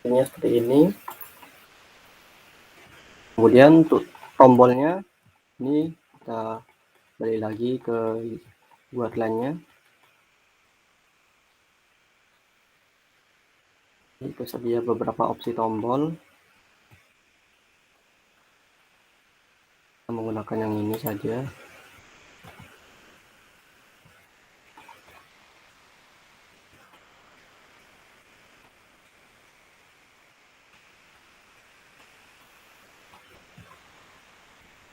Ini seperti ini. Kemudian untuk tombolnya ini kita balik lagi ke buat lainnya. Ini tersedia beberapa opsi tombol. Kita menggunakan yang ini saja.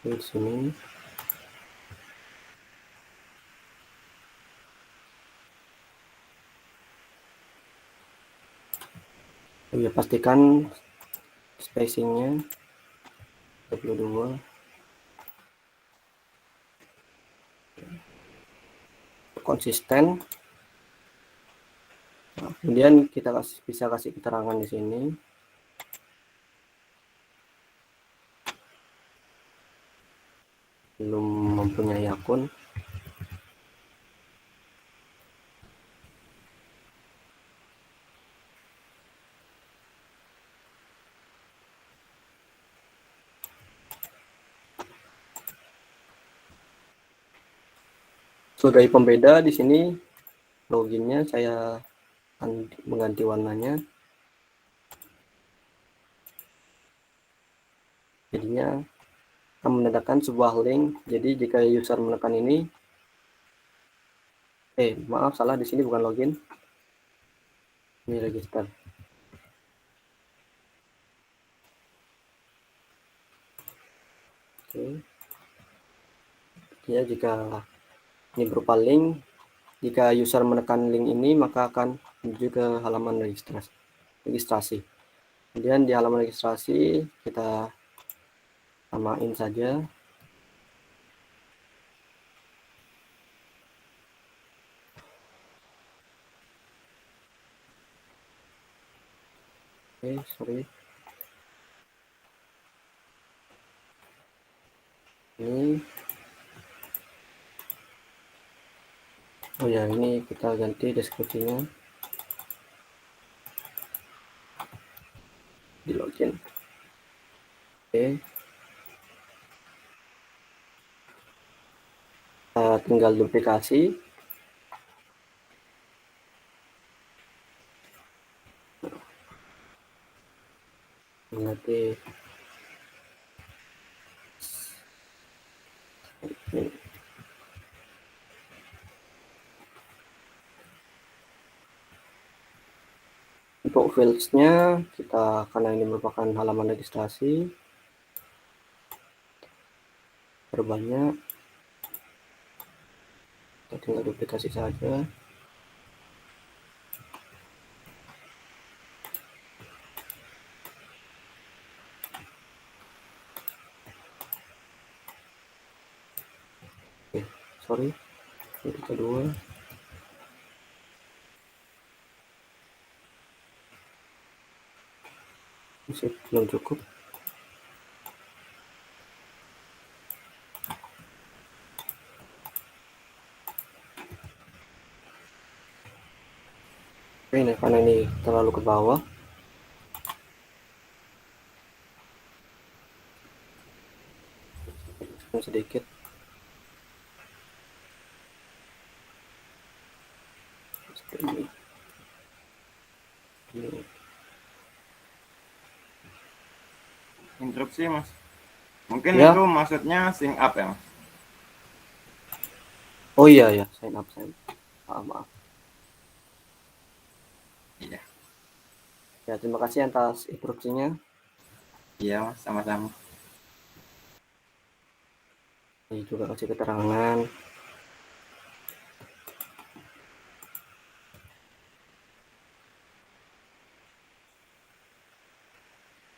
Di sini. Ya, pastikan spacingnya 22. Konsisten. Nah, kemudian kita bisa kasih keterangan di sini. belum mempunyai akun. Sebagai pembeda di sini loginnya saya akan mengganti warnanya. Jadinya akan menandakan sebuah link. Jadi jika user menekan ini, maaf salah, di sini bukan login. Ini register. Oke. Ya, jika ini berupa link, jika user menekan link ini maka akan menuju ke halaman registrasi. Kemudian di halaman registrasi kita samain saja. Sorry. Ini. Oh ya, ini kita ganti deskripsinya. Di login. Oke. Kita tinggal duplikasi. Nanti untuk fields-nya kita, karena ini merupakan halaman registrasi, terbanyak kita tinggal duplikasi saja. Sorry, ini kedua. Masih belum cukup. Ini karena ini terlalu ke bawah. Sedikit. Interupsi Mas. Mungkin ya, itu maksudnya sync up ya Mas. Oh iya ya, sign up. Maaf. Iya. Ya, terima kasih atas instruksinya. Iya Mas, sama-sama. Ini juga kasih keterangan.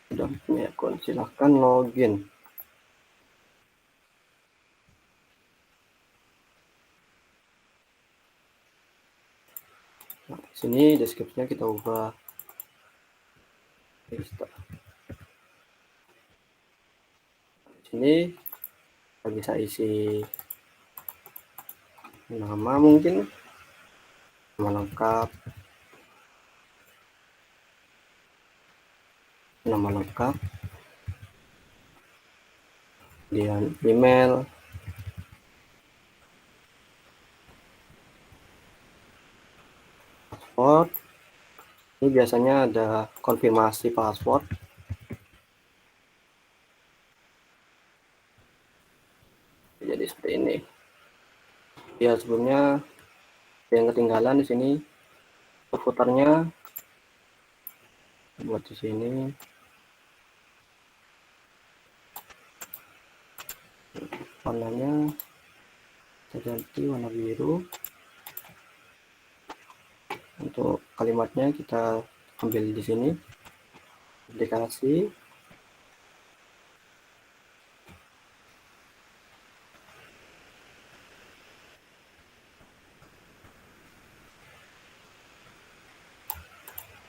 Sudah punya akun, silahkan login. Nah, di sini deskripsinya kita ubah. Di sini kita bisa isi nama, mungkin nama lengkap, kemudian email, password. Ini biasanya ada konfirmasi password. Jadi seperti ini. Ya, sebelumnya yang ketinggalan di sini footernya buat di sini. Warnanya saya ganti warna biru. Untuk kalimatnya kita ambil di sini, aplikasi.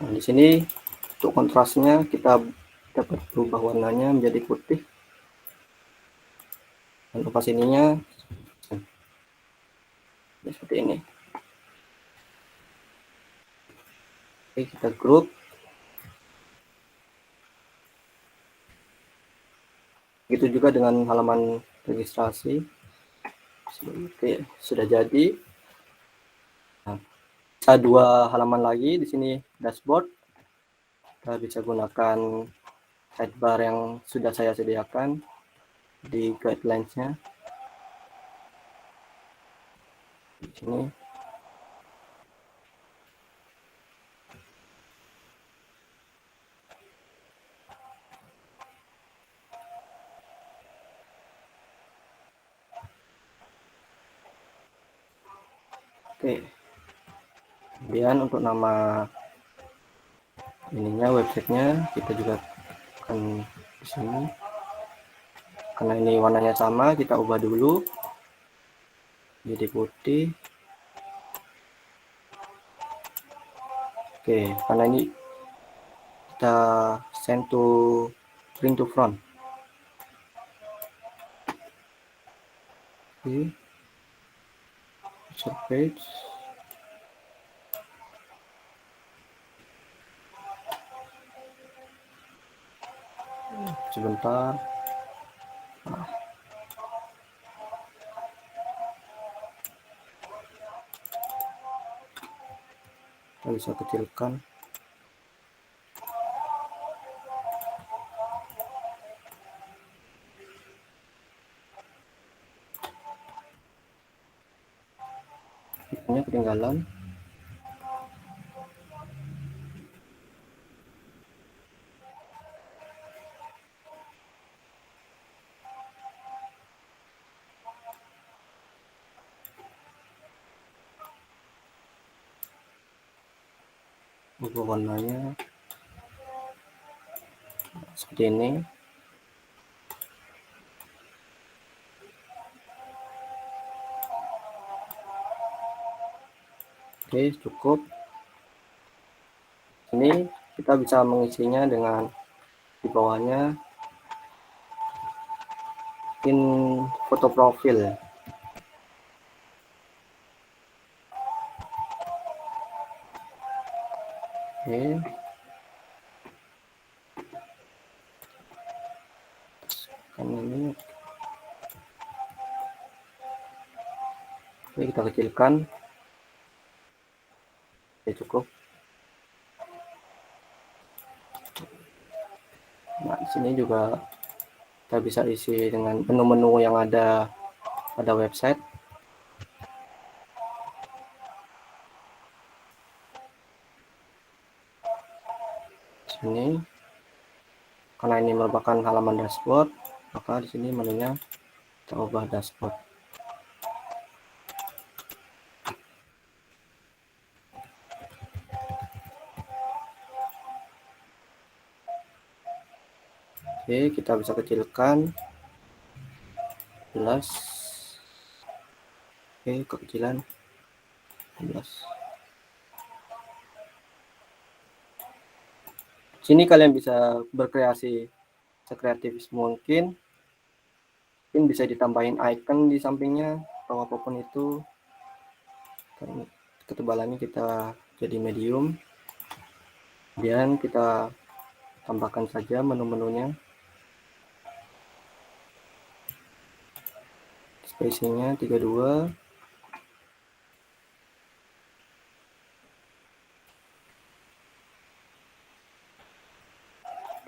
Nah, di sini untuk kontrasnya kita dapat berubah warnanya menjadi putih. Dan lepas ininya seperti ini. Oke, kita grup. Begitu juga dengan halaman registrasi. Oke, sudah jadi. Nah, bisa 2 halaman lagi di sini dashboard. Kita bisa gunakan sidebar yang sudah saya sediakan di guidelines-nya. Di sini. Oke. Kemudian untuk nama ininya, websitenya kita juga akan di sini. Karena ini warnanya sama, kita ubah dulu jadi putih. Oke, karena ini kita send to bring to front. Oke, insert page. Sebentar. Kita bisa kecilkan. Ini ketinggalan. Ubah warnanya seperti ini. Oke, cukup. Ini kita bisa mengisinya dengan di bawahnya in foto profil. Oke. Ini. Oke, kita kecilkan. Oke, cukup. Nah, di sini juga kita bisa isi dengan menu-menu yang ada pada website. Sini, karena ini merupakan halaman dashboard, maka di sini menunya kita ubah dashboard. Oke, kita bisa kecilkan. Jelas. Oke, kekecilan. Jelas. Sini kalian bisa berkreasi sekreatif mungkin. Mungkin bisa ditambahin icon di sampingnya atau apapun itu. Ketebalannya kita jadi medium. Kemudian kita tambahkan saja menu-menunya. Spacingnya 32.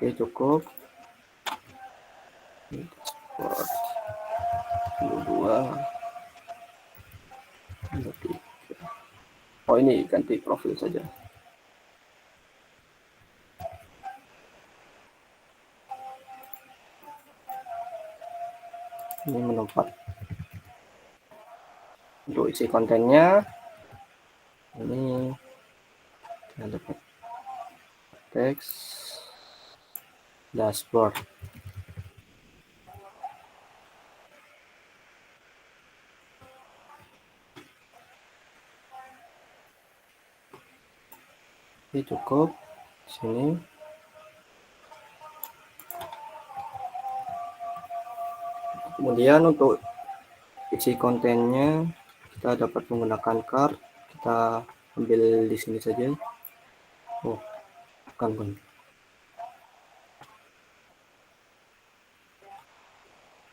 Oke, cukup. 22. Oh, ini ganti profil saja. Ini menu 4. Untuk isi kontennya, ini ada teks dashboard. Ini cukup. Sini. Kemudian untuk isi kontennya kita dapat menggunakan card. Kita ambil di sini saja. Oh, bukan.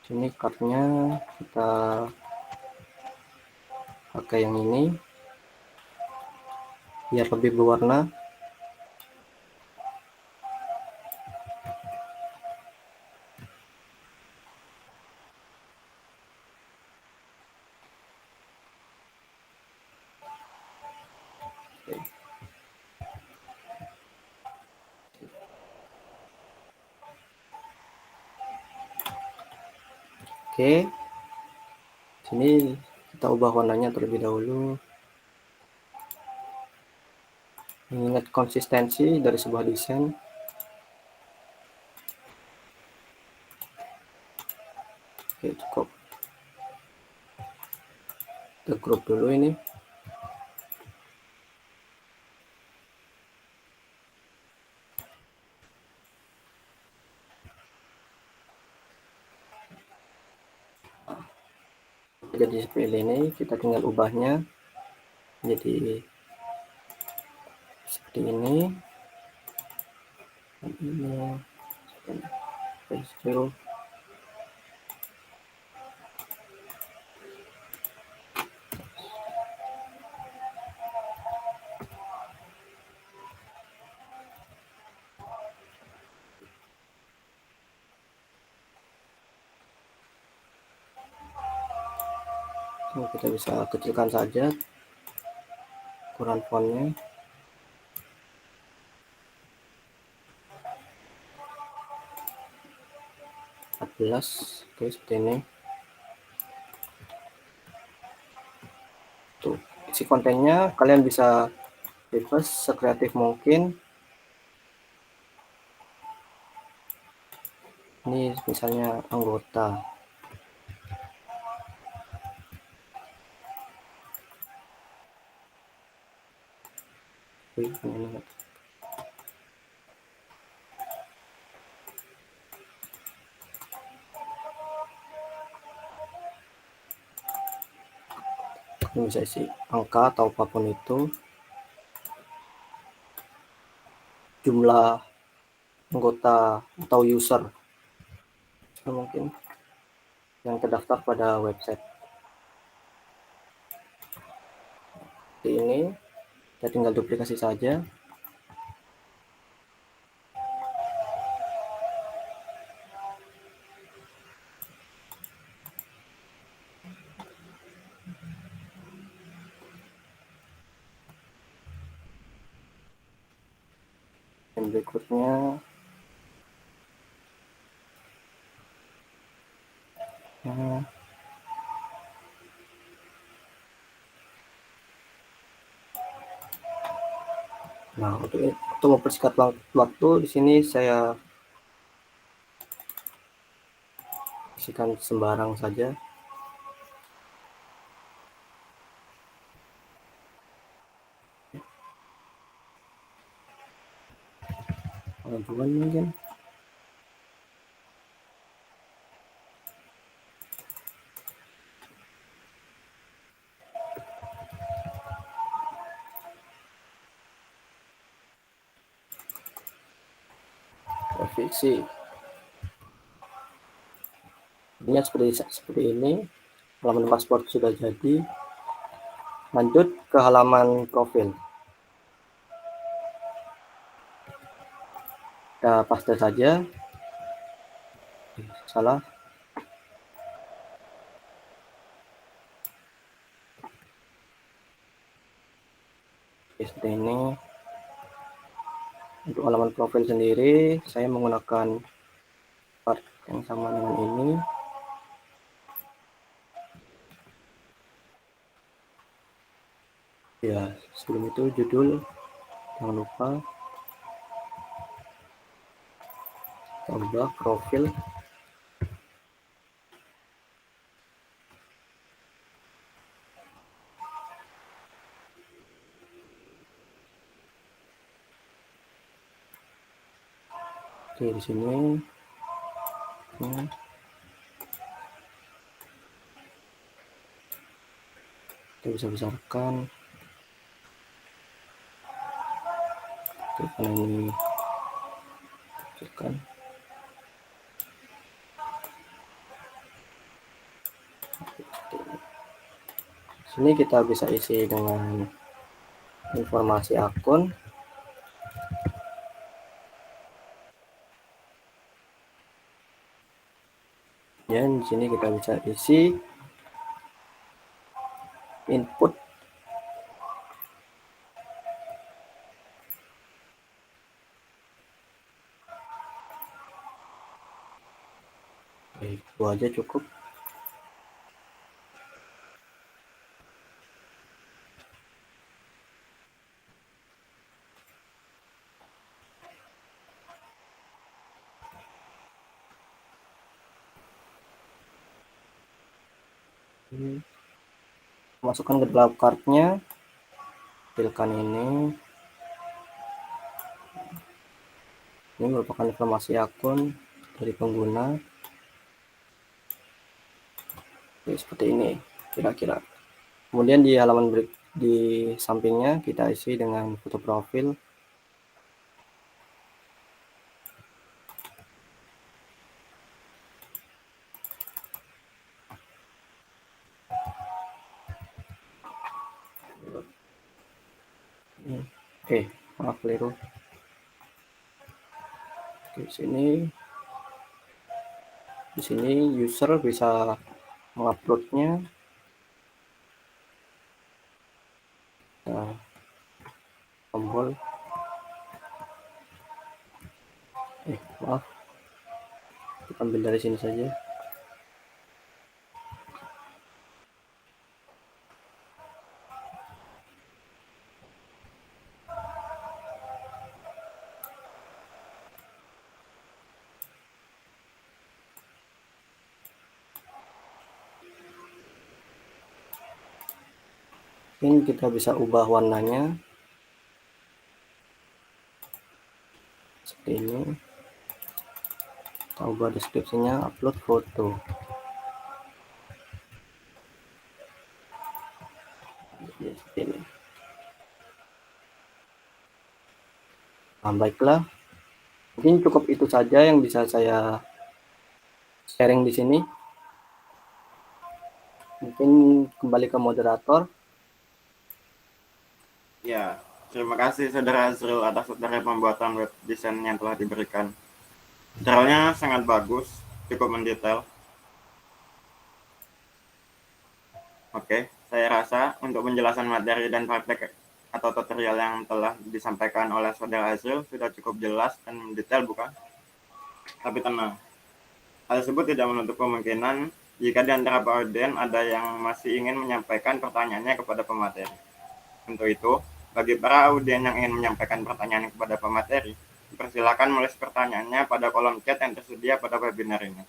Sini cardnya kita pakai yang ini biar lebih berwarna. Oke, sini kita ubah warnanya terlebih dahulu. Mengingat konsistensi dari sebuah desain. Oke, cukup. Kita crop dulu ini. Jadi seperti ini, kita tinggal ubahnya jadi seperti ini. Ini kita bisa kecilkan saja ukuran fontnya. Oke, seperti ini. Tuh, isi kontennya kalian bisa bebas sekreatif mungkin. Ini misalnya anggota. Ini bisa isi angka atau apapun itu, jumlah anggota atau user mungkin yang terdaftar pada website. Seperti ini, kita tinggal duplikasi saja. Dan berikutnya nah, untuk mempersingkat waktu di sini saya isikan sembarang saja. Kemajuan mungkin. Revisi. Ini seperti ini. Halaman paspor sudah jadi. Lanjut ke halaman profil. Kita paste saja. Salah. Oke, seperti ini. Untuk halaman profil sendiri, saya menggunakan part yang sama dengan ini. Ya, sebelum itu judul, jangan lupa. Tambah profil. Oke, di sini. Kita bisa besarkan. Karena ini kecilkan. Sini kita bisa isi dengan informasi akun. Dan di sini kita bisa isi input itu aja cukup. Masukkan ke dalam kartnya, pilihkan ini merupakan informasi akun dari pengguna. Oke, seperti ini kira-kira. Kemudian di halaman di sampingnya kita isi dengan foto profil. Maaf keliru. Oke, di sini user bisa menguploadnya. Nah, tombol. Maaf. Kita ambil dari sini saja. Ini kita bisa ubah warnanya seperti ini. Kita ubah deskripsinya, upload foto. Ya, seperti ini. Nah, baiklah, mungkin cukup itu saja yang bisa saya sharing di sini. Mungkin kembali ke moderator. Ya, terima kasih Saudara Azrul atas tutorial pembuatan web design yang telah diberikan. Tutorialnya sangat bagus, cukup mendetail. Oke, saya rasa untuk penjelasan materi dan praktek atau tutorial yang telah disampaikan oleh Saudara Azrul sudah cukup jelas dan mendetail, bukan? Tapi tenang, hal tersebut tidak menutup kemungkinan jika di antara Pak Auden ada yang masih ingin menyampaikan pertanyaannya kepada pemateri. Untuk itu, bagi para audien yang ingin menyampaikan pertanyaan kepada pemateri, persilakan menulis pertanyaannya pada kolom chat yang tersedia pada webinar ini.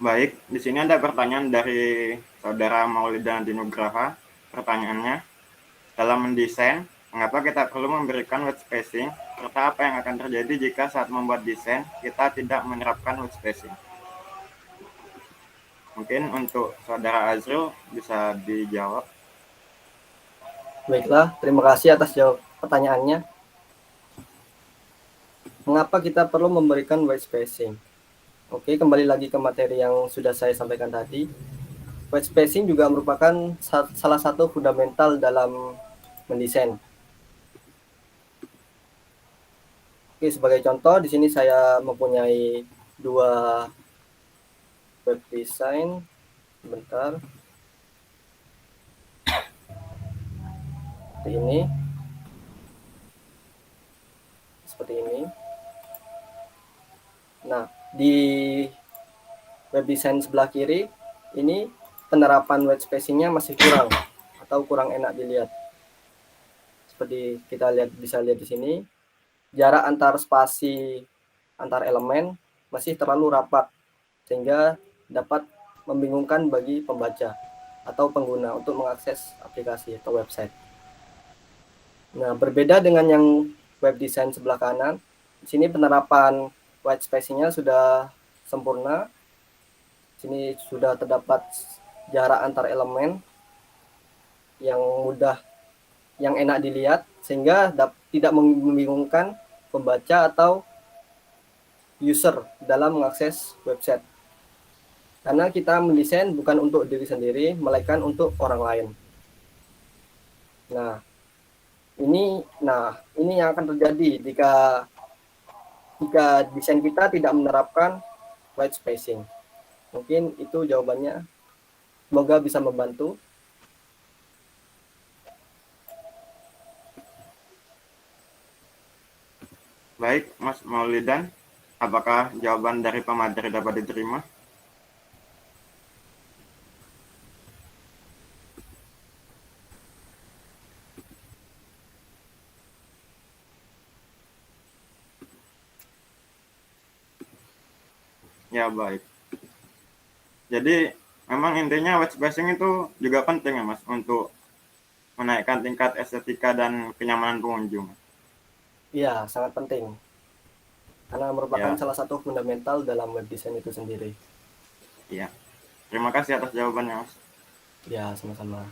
Baik, di sini ada pertanyaan dari Saudara Maulida Dinugraha. Pertanyaannya, dalam mendesain, mengapa kita perlu memberikan white spacing, serta apa yang akan terjadi jika saat membuat desain kita tidak menerapkan white spacing? Mungkin untuk Saudara Azrul bisa dijawab. Baiklah, terima kasih atas pertanyaannya. Mengapa kita perlu memberikan white spacing? Oke, kembali lagi ke materi yang sudah saya sampaikan tadi. White spacing juga merupakan salah satu fundamental dalam mendesain. Oke, sebagai contoh, di sini saya mempunyai dua web design. Sebentar. Seperti ini. Seperti ini. Nah, di web design sebelah kiri, ini penerapan white spacing-nya masih kurang atau kurang enak dilihat. Seperti kita bisa lihat di sini, jarak antar spasi antar elemen masih terlalu rapat sehingga dapat membingungkan bagi pembaca atau pengguna untuk mengakses aplikasi atau website. Nah, berbeda dengan yang web design sebelah kanan, di sini penerapan white spacing-nya sudah sempurna. Di sini sudah terdapat jarak antar elemen yang mudah, yang enak dilihat sehingga tidak membingungkan pembaca atau user dalam mengakses website. Karena kita mendesain bukan untuk diri sendiri, melainkan untuk orang lain. Nah, ini yang akan terjadi jika desain kita tidak menerapkan white spacing. Mungkin itu jawabannya. Semoga bisa membantu. Baik, Mas Maulidan, apakah jawaban dari pemateri dapat diterima? Ya, baik. Jadi, memang intinya white spacing itu juga penting ya, Mas, untuk menaikkan tingkat estetika dan kenyamanan pengunjung. Iya, sangat penting. Karena merupakan Ya, salah satu fundamental dalam web design itu sendiri. iya. Terima kasih atas jawabannya, Mas. Ya, sama-sama.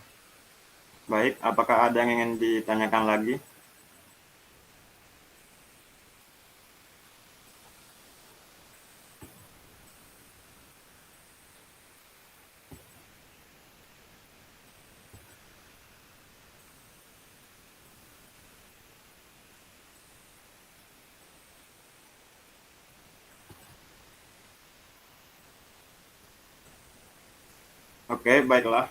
Baik, apakah ada yang ingin ditanyakan lagi? Oke, baiklah.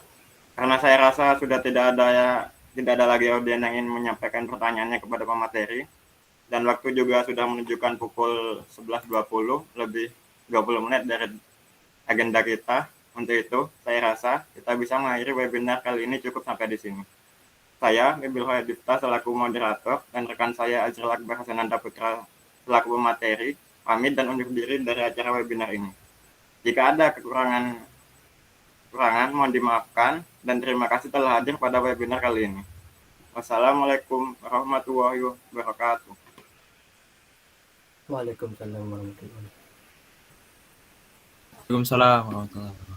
Karena saya rasa sudah tidak ada lagi audien yang ingin menyampaikan pertanyaannya kepada pemateri, dan waktu juga sudah menunjukkan pukul 11.20 lebih 20 menit dari agenda kita. Untuk itu, saya rasa kita bisa mengakhiri webinar kali ini cukup sampai di sini. Saya, Bibil Hoyadifta, selaku moderator, dan rekan saya Azrul Akbar Hasananda Putra selaku pemateri, pamit dan undur diri dari acara webinar ini. Jika ada kekurangan mohon dimaafkan, dan terima kasih telah hadir pada webinar kali ini. Wassalamualaikum warahmatullahi wabarakatuh. Waalaikumsalam warahmatullahi wabarakatuh. Waalaikumsalam warahmatullahi wabarakatuh.